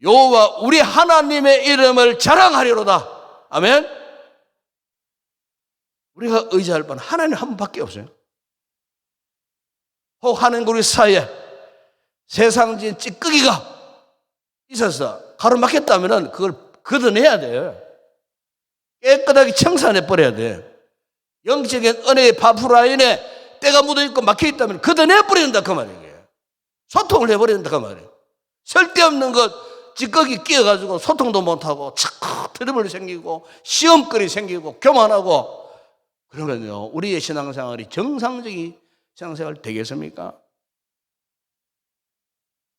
여호와 우리 하나님의 이름을 자랑하리로다. 아멘. 우리가 의지할 바는 하나님 한 분밖에 없어요. 혹 하나님과 우리 사이에 세상적인 찌꺼기가 있어서 가로막혔다면 그걸 걷어내야 돼요. 깨끗하게 청산해 버려야 돼. 영적인 은혜의 파프라인에 때가 묻어있고 막혀있다면 걷어내버린다 그 말이에요. 소통을 해버린다 그 말이에요. 쓸데없는 것 찌꺼기 끼어가지고 소통도 못하고 자꾸 트러블이 생기고 시험거리 생기고 교만하고 그러면요 우리의 신앙생활이 정상적인 신앙생활 되겠습니까?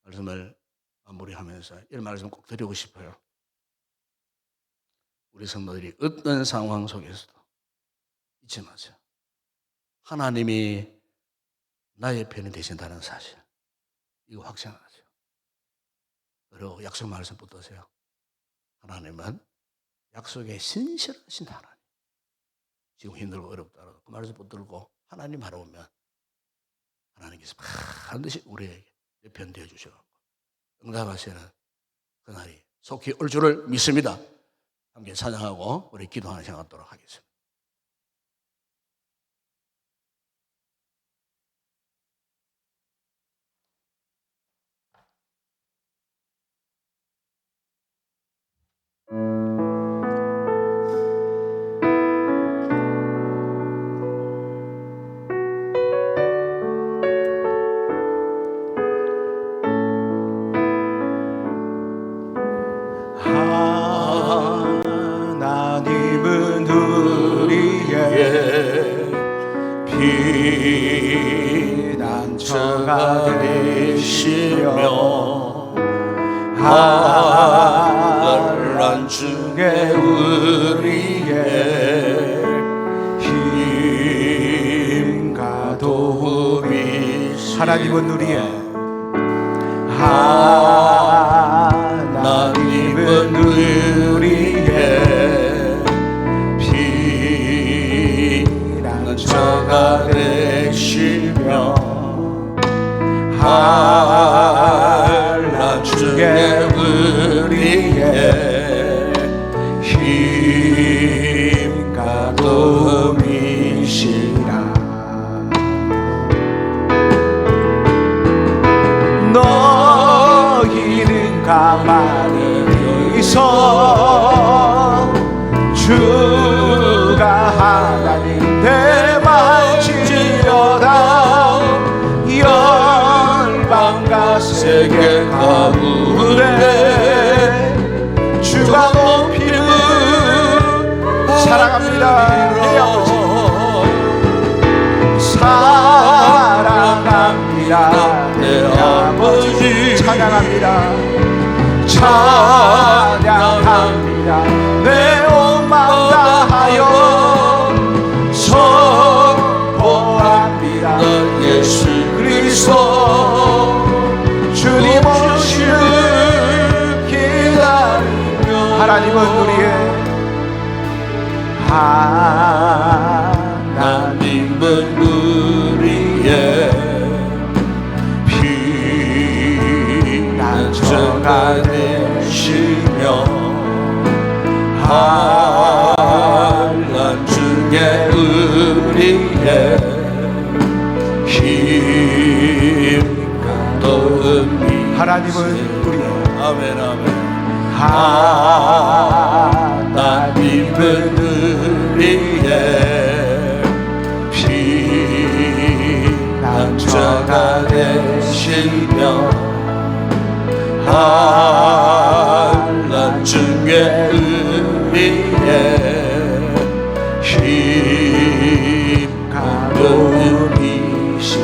말씀을 마무리하면서 이런 말씀 꼭 드리고 싶어요. 우리 성도들이 어떤 상황 속에서도 잊지 마세요. 하나님이 나의 편이 되신다는 사실 이거 확신하세요. 그리고 약속 말씀 붙드세요. 하나님은 약속에 신실하신 하나님. 지금 힘들고 어렵다고 그 말씀 붙들고 하나님 바라보면 하나님께서 반드시 우리에게 내 편 되어 주셔서 응답하시는 그날이 속히 올 줄을 믿습니다. 함께 찬양하고 우리 기도하는 시간 갖도록 하겠습니다. 피난처가 되시며 환난 중에 우리의 힘과 도움이
하나님은 우리의
하나님은 우리의 피난처가 되시며 환난 중에 우리의 힘과 도움이시라.
너희는 가만히 있어 주가 하나님 대만지려다 열방과 세계 가운데 주가 높이는 사랑합니다. 내 아버지 사랑합니다. 내 아버지 찬양합니다. 찬양합니다. 내 온 마음 다하여 선포합니다. 예수 그리스도 주님 오시는 기다리며 하나님은 우리의
하나님은 우리의 피난처가 되시며 환난 중에 우리의 힘과 도움이
하나님은 우리의
아멘 아멘.
하나님은
우리의 피난처가 되시며 환난 중에 우리의 힘과 도움이시라.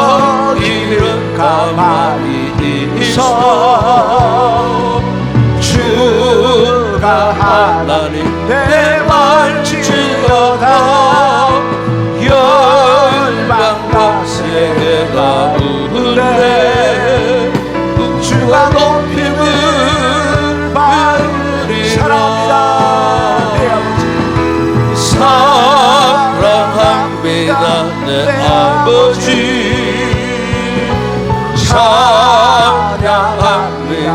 너희는 가만히 있어 주가 하나님 대만지려다 열방과 세계 가운데 주가 높임을 받으리라. 내 아버지
사랑합니다. 내 아버지 찬양합니다.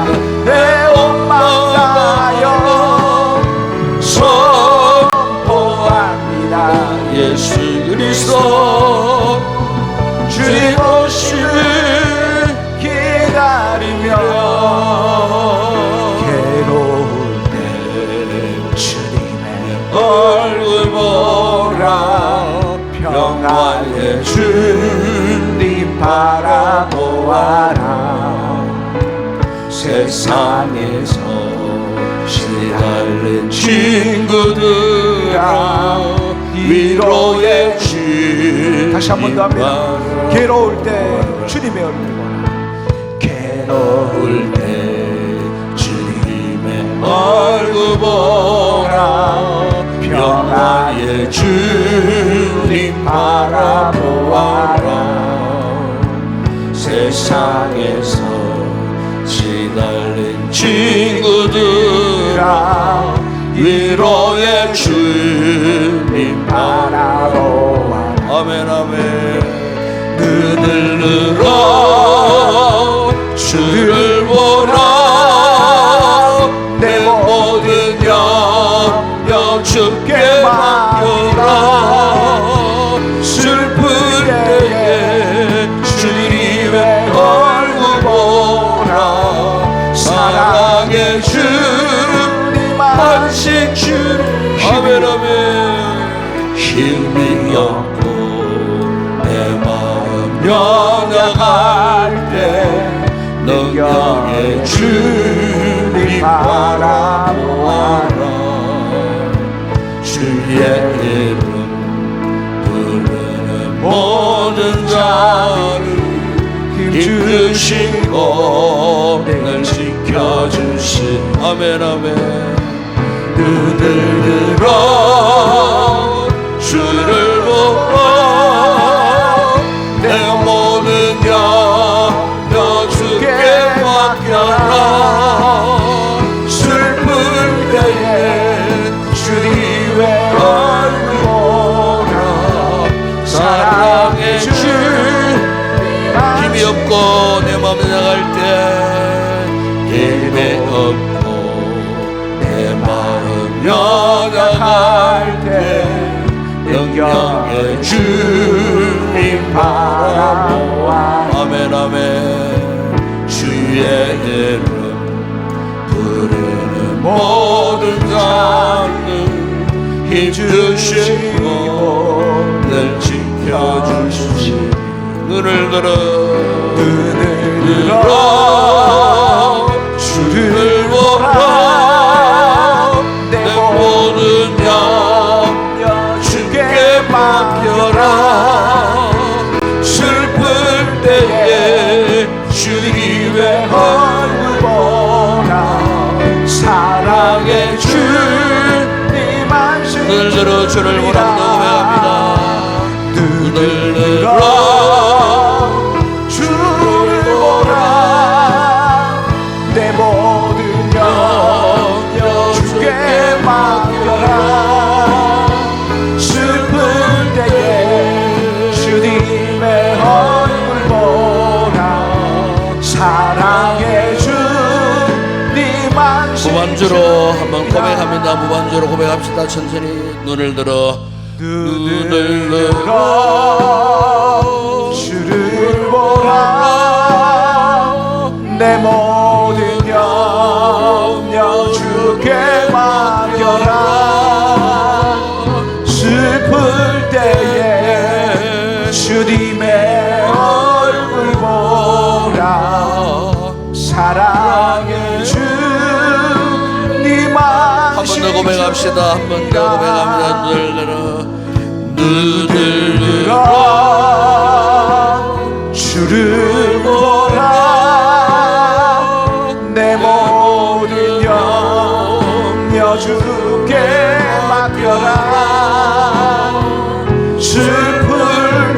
내 온 마음 다하여 선포합니다.
예수 그리스도
주님 오시를 기다리며 괴로울 때 주님의 얼굴 보라 평화의 주님 바라보아라.
세상에서 시달린 친구들아 위로의 주
다시 한 번 더 합니다. 괴로울 때 주님의 얼굴 보라. 괴로울
때 주님의 얼굴 보라 평화의 주님 바라보아라. 세상에서 시달린 친구들아 위로의 주님 바라보아라. 아멘 아멘. 그들로 주를 보라. 내 모든 염려 주께 맡겨라. 슬플 때에 주님의 얼굴 보라. 사랑의 주님 안식 주님 아멘 아멘. 힘이 없고 내 마음 연약할 때 능력의 주님 바라보아라.
주의 이름 부르는 모든 자를 힘주시고 늘 지켜주신 아멘 아멘 눈을 들어 주를 보고 내 모든 염려 주께 맡겨라 슬플 때에 주님의 얼굴 보라 사랑의 주 힘이 없고 내 마음 나갈 때 힘이 없고 내 마음 연약할 때 영광의 주님 바라보아 아멘 아멘 주의 이름 부르는 모든 자는 힘주시고 늘 지켜주시니 눈을 들어 주를 보라 내 모든 염려 주께 맡겨라 슬플 때에 주님의 얼굴 보라 사랑의 주님 안심 눈을 들어 주를 보라고 고백합니다 눈을 들어 무반주로 한번 고백합니다. 무반주로 고백합시다. 천천히 눈을 들어
주를 보라 내 모든 염려 주께 맡겨라 슬플 때에 주님의 얼굴 보라 사랑의 주
한 번 더 고백합시다. 한 번 더 고백합니다. 눈을 들어
주를 보라 내 모든 염려 주께 맡겨라 슬플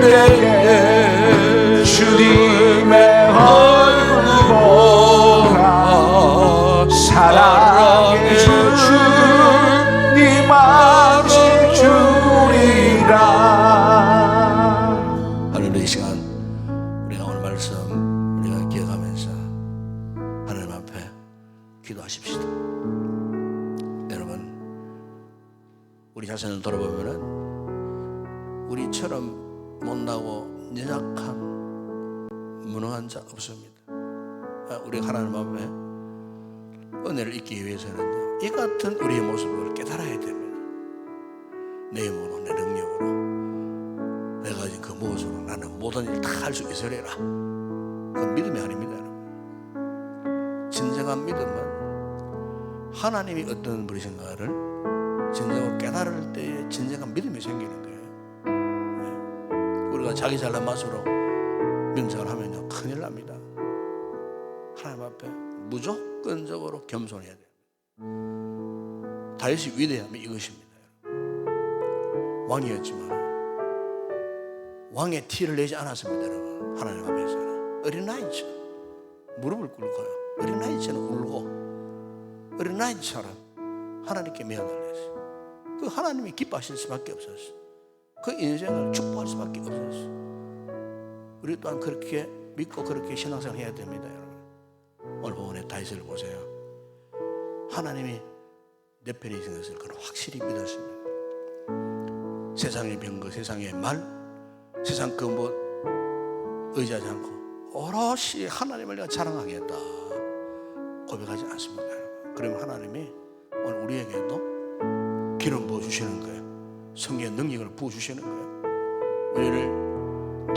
때에 주님의 얼굴 보라 사랑의 주
하늘의 이 시간 우리가 오늘 말씀 우리가 기억하면서 하나님 앞에 기도하십시다. 여러분 우리 자신을 돌아보면은 우리처럼 못나고 연약한 무능한 자 없습니다. 우리가 하나님 앞에 은혜를 잊기 위해서는요 이 같은 우리의 모습을 깨달아야 됩니다. 내 힘으로 내 능력으로 내가 가진 그 무엇으로 나는 모든 일 다 할 수 있으리라. 그건 믿음이 아닙니다. 여러분. 진정한 믿음은 하나님이 어떤 분이신가를 진정으로 깨달을 때에 진정한 믿음이 생기는 거예요. 우리가 자기 잘난 맛으로 명상을 하면요 큰일 납니다. 하나님 앞에 무조건적으로 겸손해야 돼요. 다윗이 위대함이 이것입니다. 왕이었지만 왕의 티를 내지 않았습니다. 여러분. 하나님 앞에서는 어린아이처럼 무릎을 꿇고요 어린아이처럼 울고 어린아이처럼 하나님께 면을 냈어요. 그 하나님이 기뻐하실 수밖에 없었어요. 그 인생을 축복할 수밖에 없었어요. 우리 또한 그렇게 믿고 그렇게 신앙생활 해야 됩니다. 여러분. 오늘 본문의 다윗을 보세요. 하나님이 내 편에 있는 것을 그는 확실히 믿었습니다. 세상의 병거, 세상의 말, 세상 그 뭐 의지하지 않고 오롯이 하나님을 내가 자랑하겠다 고백하지 않습니다. 그러면 하나님이 오늘 우리에게도 기름 부어주시는 거예요. 성령의 능력을 부어주시는 거예요. 우리를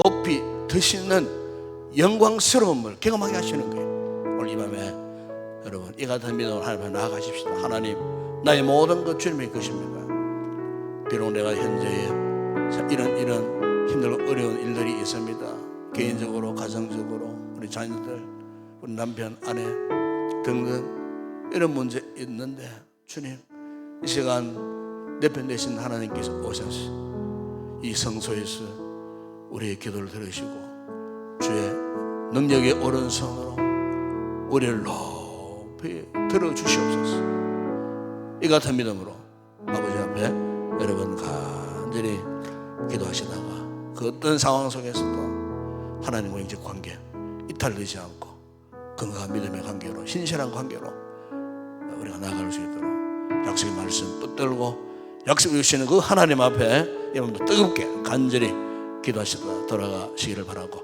높이 드시는 영광스러움을 경험하게 하시는 거예요. 오늘 이 밤에 여러분 이 같은 믿음으로 하나님 앞에 나아가십시다. 하나님 나의 모든 것 주님의 것입니다. 비록 내가 현재에 이런 힘들고 어려운 일들이 있습니다. 개인적으로, 가정적으로, 우리 자녀들, 우리 남편, 아내 등등 이런 문제 있는데 주님, 이 시간 내 편 되신 하나님께서 오셔서 이 성소에서 우리의 기도를 들으시고 주의 능력의 오른손으로 우리를 높이 들어주시옵소서. 이 같은 믿음으로 아버지 앞에 여러분 간절히 기도하시다가 그 어떤 상황 속에서도 하나님과 인적 관계 이탈되지 않고 건강한 믿음의 관계로, 신실한 관계로 우리가 나아갈 수 있도록 약속의 말씀 붙들고 약속 주시는 그 하나님 앞에 여러분도 뜨겁게 간절히 기도하시다 돌아가시기를 바라고,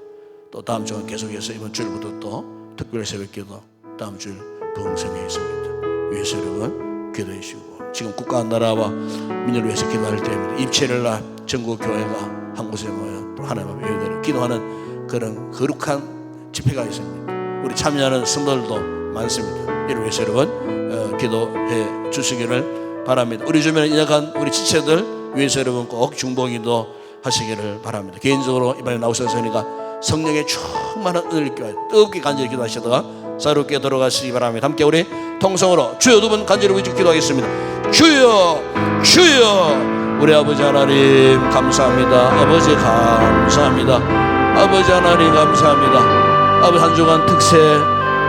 또 다음 주간 계속해서 이번 주일부터 또 특별 새벽기도 다음 주일 부흥성에 있습니다. 위해서 여러분 기도해 주시고, 지금 국가 나라와 민족을 위해서 기도할 때입니다. 입체를 날 전국 교회가 한 곳에 모여 하나님 앞에 예배드리고 기도하는 그런 거룩한 집회가 있습니다. 우리 참여하는 성도들도 많습니다. 이를 위해서 여러분 기도해 주시기를 바랍니다. 우리 주변에 인약한 우리 지체들 위해서 여러분 꼭 중보기도 하시기를 바랍니다. 개인적으로 이번에 나오셨으니까 성령의 충만한 은혜를 껴 뜨겁게 간절히 기도하시다가 자유롭게 돌아가시기 바랍니다. 함께 우리 통성으로 주여 두 분 간절히 위주 기도하겠습니다. 주여 주여. 우리 아버지 하나님 감사합니다. 아버지 감사합니다. 아버지 하나님 감사합니다. 아버지 한 주간 특세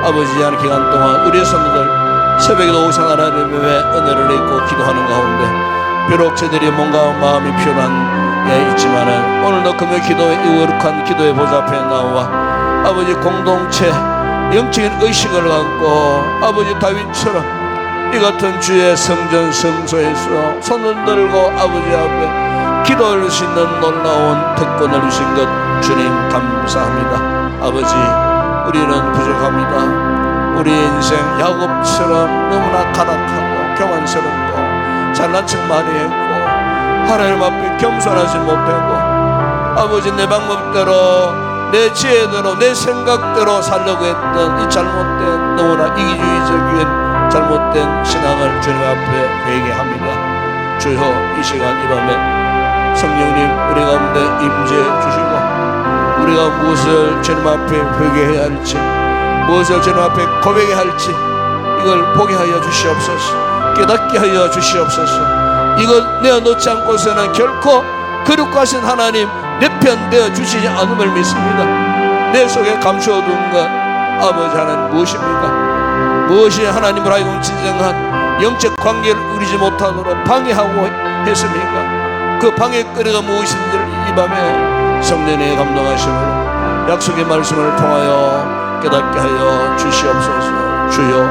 아버지 하는 기간 동안 우리의 성도들 새벽에도 오신 하나님의 은혜를 입고 기도하는 가운데 비록 저들이 뭔가 마음이 필요한 있지만은 오늘도 금요 기도의 거룩한 기도의 보좌 앞에 나와 아버지 공동체 영적인 의식을 갖고 아버지 다윗처럼 이 같은 주의 성전 성소에서 손을 들고 아버지 앞에 기도할 수 있는 놀라운 특권을 주신 것 주님 감사합니다. 아버지 우리는 부족합니다. 우리 인생 야곱처럼 너무나 타락하고 교만스럽고 잘난 척 많이 했고 하나님 앞에 겸손하지 못하고 아버지 내 방법대로 내 지혜대로 내 생각대로 살려고 했던 이 잘못된 너무나 이기주의적인 잘못된 신앙을 주님 앞에 회개합니다. 주여 이 시간 이 밤에 성령님 우리 가운데 임재해 주시고 우리가 무엇을 주님 앞에 회개해야 할지 무엇을 주님 앞에 고백해야 할지 이걸 보게 하여 주시옵소서. 깨닫게 하여 주시옵소서. 이걸 내어놓지 않고서는 결코 거룩하신 하나님 내 편 되어 주시지 않음을 믿습니다. 내 속에 감추어둔 것 아버지 하나님 무엇입니까? 무엇이 하나님을 하여금 진정한 영적 관계를 누리지 못하도록 방해하고 했습니까? 그 방해거리가 무엇인지를 이 밤에 성령의 감동하심으로 약속의 말씀을 통하여 깨닫게 하여 주시옵소서. 주여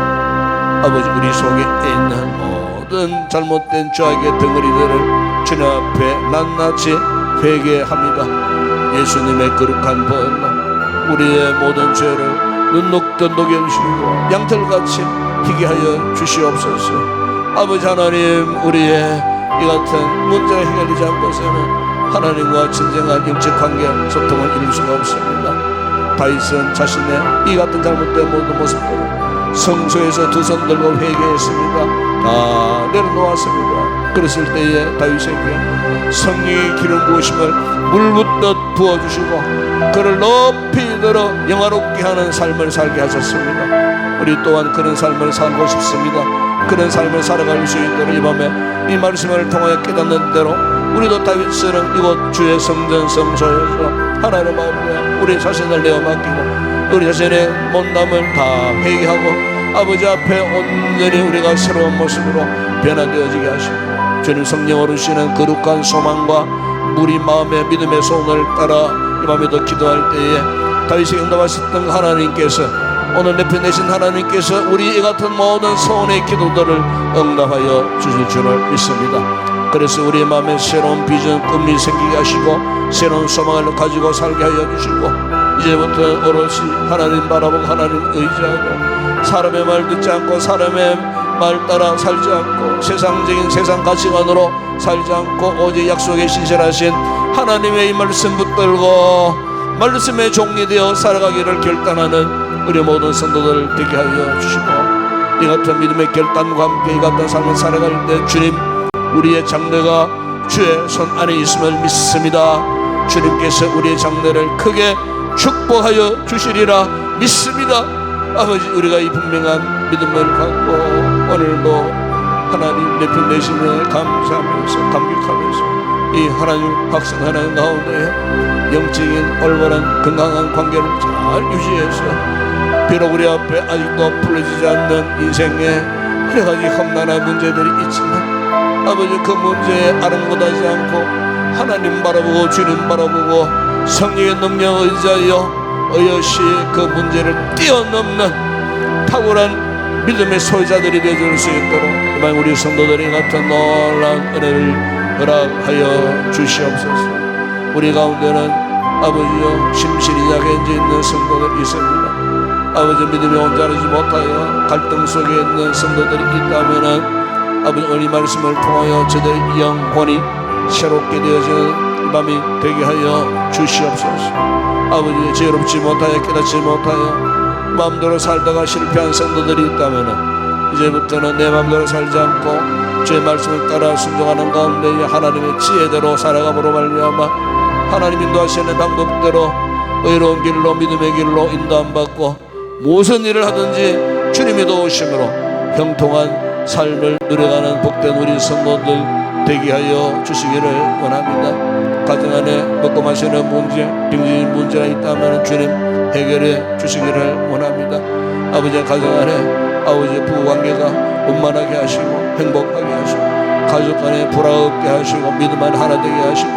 아버지 우리 속에 있는 모든 잘못된 죄악의 덩어리들을 주님 앞에 낱낱이 회개합니다. 예수님의 거룩한 벌로 우리의 모든 죄를 눈 녹듯 녹여주시고 양털같이 희게 하여 주시옵소서. 아버지 하나님 우리의 이 같은 문제가 해결되지 않고서는 하나님과 진정한 영적 관계 소통을 이룰 수가 없습니다. 다윗은 자신의 이 같은 잘못된 모든 모습들을 성소에서 두 손 들고 회개했습니다. 다 내려놓았습니다. 그랬을 때에 다윗에게 성령의 기름 부으심을 물붓듯 부어주시고 그를 높이 들어 영화롭게 하는 삶을 살게 하셨습니다. 우리 또한 그런 삶을 살고 싶습니다. 그런 삶을 살아갈 수 있도록 이 밤에 이 말씀을 통하여 깨닫는 대로 우리도 다윗처럼 이곳 주의 성전 성소에서 하나님 앞에 우리 자신을 내어 맡기고 우리 자신의 못남을 다 회개하고 아버지 앞에 온전히 우리가 새로운 모습으로 변화되어지게 하시고 주님 성령으로 주시는 거룩한 소망과 우리 마음의 믿음의 소원을 따라 이 밤에도 기도할 때에 다윗이 응답하셨던 하나님께서 오늘 내 편 되신 하나님께서 우리 이 같은 모든 소원의 기도들을 응답하여 주실 줄을 믿습니다. 그래서 우리 마음에 새로운 비전 꿈이 생기게 하시고 새로운 소망을 가지고 살게 하여 주시고 이제부터 오롯이 하나님 바라보고 하나님 의지하고 사람의 말 듣지 않고 사람의 말 따라 살지 않고 세상적인 세상 가치관으로 살지 않고 오직 약속에 신실하신 하나님의 이 말씀 붙들고 말씀의 종이 되어 살아가기를 결단하는 우리 모든 성도들 되게 하여 주시고 이 같은 믿음의 결단과 함께 이 같은 삶을 살아갈 때 주님 우리의 장래가
주의 손 안에 있음을 믿습니다. 주님께서 우리의 장래를 크게 축복하여 주시리라 믿습니다. 아버지, 우리가 이 분명한 믿음을 갖고 오늘도 하나님 내 편 내심에 감사하면서 감격하면서 이 하나님 확신하는 가운데 영적인 올바른 건강한 관계를 잘 유지해서 비록 우리 앞에 아직도 풀어지지 않는 인생에 여러 가지 험난한 문제들이 있지만 아버지, 그 문제에 아랑곳하지 않고 하나님 바라보고 주님 바라보고 성령의 능력을 의지하여 어여시 그 문제를 뛰어넘는 탁월한 믿음의 소유자들이 되어줄 수 있도록 이번 우리 성도들이 같은 놀라운 은혜를 허락하여 주시옵소서. 우리 가운데는 아버지여 심신이 약해져 있는 성도들이 있습니다. 아버지, 믿음이 온전하지 못하여 갈등 속에 있는 성도들이 있다면은 아버지, 오늘 말씀을 통하여 저들의 영혼이 새롭게 되어지는 이 밤이 되게 하여 주시옵소서. 아버지, 지혜롭지 못하여 깨닫지 못하여 마음대로 살다가 실패한 성도들이 있다면 이제부터는 내 마음대로 살지 않고 주의 말씀을 따라 순종하는 가운데 하나님의 지혜대로 살아감으로 말미암아 하나님 인도하시는 방법대로 의로운 길로 믿음의 길로 인도함받고 무슨 일을 하든지 주님이 도우심으로 형통한 삶을 누려가는 복된 우리 성도들 되게 하여 주시기를 원합니다. 가정 안에 먹고 마시는 문제, 병진 문제가 있다면 주님 해결해 주시기를 원합니다. 아버지, 가정 안에 아버지 부부관계가 원만하게 하시고 행복하게 하시고 가족 간에 불화 없게 하시고 믿음 안에 하나 되게 하시고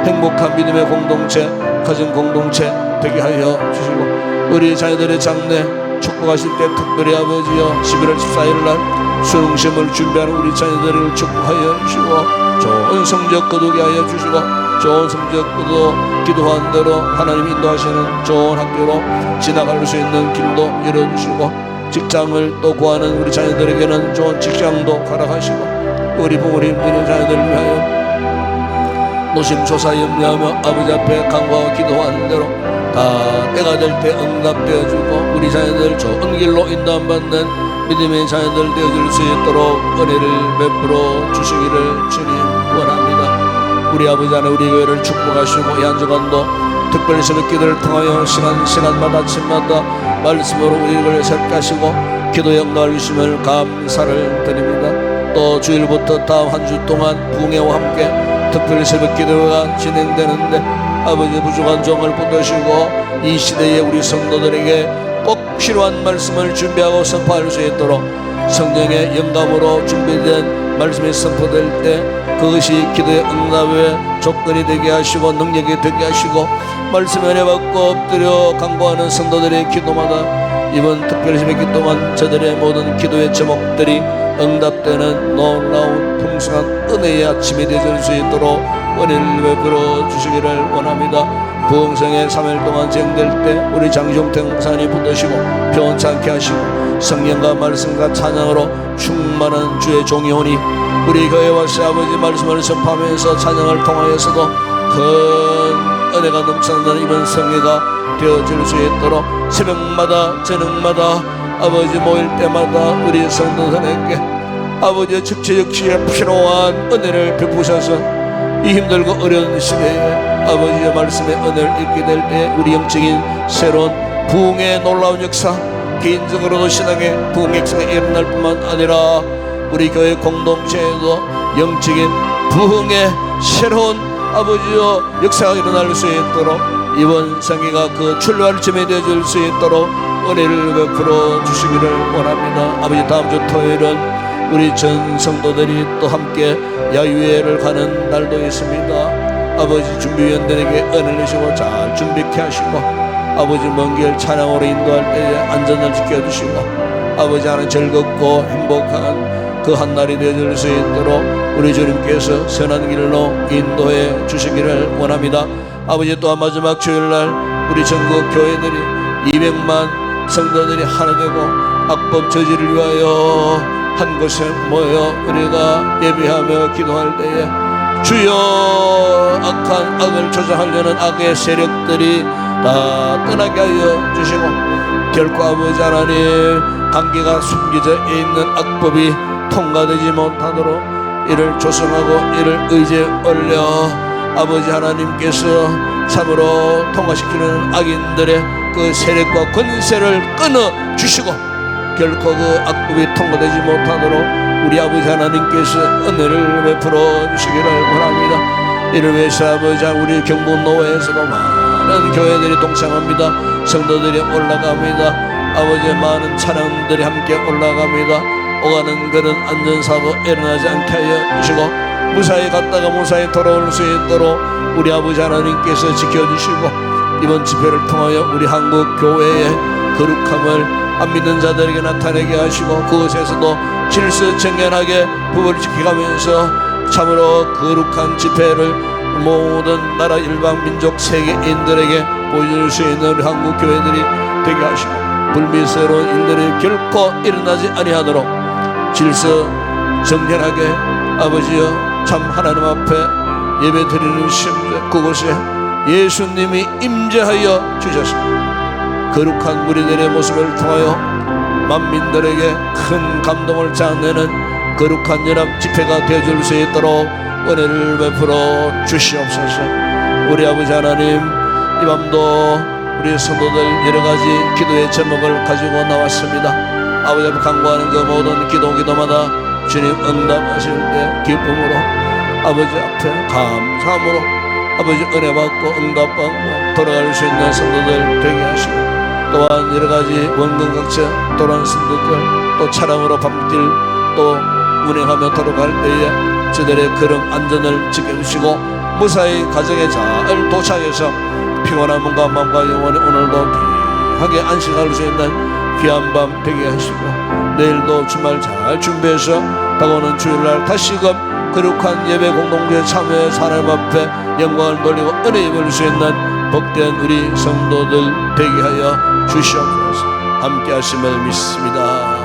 행복한 믿음의 공동체, 가정 공동체 되게 하여 주시고 우리 자녀들의 장래 축복하실 때 특별히 아버지여 11월 14일 날 수능시험을 준비하는 우리 자녀들을 축복하여 주시고 좋은 성적 거두게 하여 주시고 좋은 성적 거두 기도한 대로 하나님 인도하시는 좋은 학교로 지나갈 수 있는 길도 열어주시고 직장을 또 구하는 우리 자녀들에게는 좋은 직장도 허락하시고 우리 부모님들의 자녀들을 위하여 노심초사 염려하며 아버지 앞에 간구하고 기도하는 대로 다 때가 될 때 응답되어주고 우리 자녀들 좋은 길로 인도받는 믿음의 자녀들 되어줄 수 있도록 은혜를 베풀어 주시기를 주님 원합니다. 우리 아버지 안에 우리 교회를 축복하시고 이 한 주간도 특별히 새벽 기도를 통하여 시간마다 아침마다 말씀으로 우리를 새롭게 하시고 기도에 응답을 주심을 감사를 드립니다. 또 주일부터 다음 한 주 동안 부흥회와 함께 특별히 새벽 기도가 진행되는데 아버지 부족한 종을 붙드시고 이 시대에 우리 성도들에게 꼭 필요한 말씀을 준비하고 선포할 수 있도록 성령의 영감으로 준비된 말씀이 선포될 때 그것이 기도의 응답의 조건이 되게 하시고 능력이 되게 하시고 말씀 은혜 받고 엎드려 간구하는 성도들의 기도마다 이번 특별히 새벽 기도만 저들의 모든 기도의 제목들이 응답되는 놀라운 풍성한 은혜의 아침이 되어줄 수 있도록 은혜를 베풀어 주시기를 원합니다. 부흥성에 3일 동안 진행될 때 우리 장종택 목사님 붙드시고 편찮게 하시고 성령과 말씀과 찬양으로 충만한 주의 종이 오니 우리 교회 와서 아버지 말씀을 선포하면서 찬양을 통하여서도 큰 은혜가 넘쳐나는 이번 성회가 되어질 수 있도록 새벽마다 저녁마다 아버지 모일 때마다 우리 성도들에게 아버지의 즉시적시에 필요한 은혜를 베푸셔서 이 힘들고 어려운 시대에 아버지의 말씀의 은혜를 읽게 될 때 우리 영적인 새로운 부흥의 놀라운 역사 개인적으로도 신앙의 부흥의 역사가 일어날 뿐만 아니라 우리 교회 공동체에도 영적인 부흥의 새로운 아버지의 역사가 일어날 수 있도록 이번 성회가 그 출발 점이 되어줄 수 있도록 은혜를 베풀어 주시기를 원합니다. 아버지 다음 주 토요일은 우리 전 성도들이 또 함께 야유회를 가는 날도 있습니다. 아버지 준비위원들에게 은혜를 주시고 잘 준비케 하시고 아버지 먼 길 찬양으로 인도할 때에 안전을 지켜주시고 아버지 하는 즐겁고 행복한 그 한날이 되어줄 수 있도록 우리 주님께서 선한 길로 인도해 주시기를 원합니다. 아버지 또한 마지막 주일날 우리 전국 교회들이 200만 성도들이 하나 되고 악법 저지를 위하여 한 곳에 모여 우리가 예배하며 기도할 때에 주여 악한 악을 조장하려는 악의 세력들이 다 떠나게 하여 주시고 결코 아버지 하나님 관계가 숨겨져 있는 악법이 통과되지 못하도록 이를 조성하고 이를 의지에 올려 아버지 하나님께서 참으로 통과시키는 악인들의 그 세력과 권세를 끊어 주시고 결코 그 악법이 통과되지 못하도록 우리 아버지 하나님께서 은혜를 베풀어 주시기를 원합니다. 이를 위해서 아버지 우리 경북 노회에서도 많은 교회들이 동참합니다. 성도들이 올라갑니다. 아버지의 많은 찬양들이 함께 올라갑니다. 오가는 그런 안전사고 일어나지 않게 하여 주시고 무사히 갔다가 무사히 돌아올 수 있도록 우리 아버지 하나님께서 지켜주시고 이번 집회를 통하여 우리 한국 교회의 거룩함을 안 믿는 자들에게 나타내게 하시고 그곳에서도 질서 정연하게 부부를 지켜가면서 참으로 거룩한 집회를 모든 나라 일방 민족 세계인들에게 보여줄 수 있는 우리 한국 교회들이 되게 하시고 불미스러운 일들이 결코 일어나지 아니하도록 질서 정연하게 아버지여 참 하나님 앞에 예배드리는 심정 그곳에 예수님이 임재하여 주셨습니다. 거룩한 무리들의 모습을 통하여 만민들에게 큰 감동을 자아내는 거룩한 연합 집회가 되어줄 수 있도록 은혜를 베풀어 주시옵소서. 우리 아버지 하나님 이 밤도 우리 성도들 여러가지 기도의 제목을 가지고 나왔습니다. 아버지 앞에 간구하는 그 모든 기도마다 주님 응답하실 때 기쁨으로 아버지 앞에 감사함으로 아버지 은혜 받고 응답받고 돌아갈 수 있는 성도들 되게 하시고 또한 여러가지 원근각처 또한 성도들 또 차량으로 밤길 또 운행하며 돌아갈 때에 저들의 걸음 안전을 지켜주시고 무사히 가정에 잘 도착해서 평안한 몸과 마음과 영혼이 오늘도 귀하게 안식할 수 있는 귀한 밤 되게 하시고 내일도 주말 잘 준비해서 다가오는 주일날 다시금 거룩한 예배 공동체에 참여해서 하나님 앞에 영광을 돌리고 은혜 입을 수 있는 복된 우리 성도들 되게 하여 주시옵소서. 함께 하심을 믿습니다.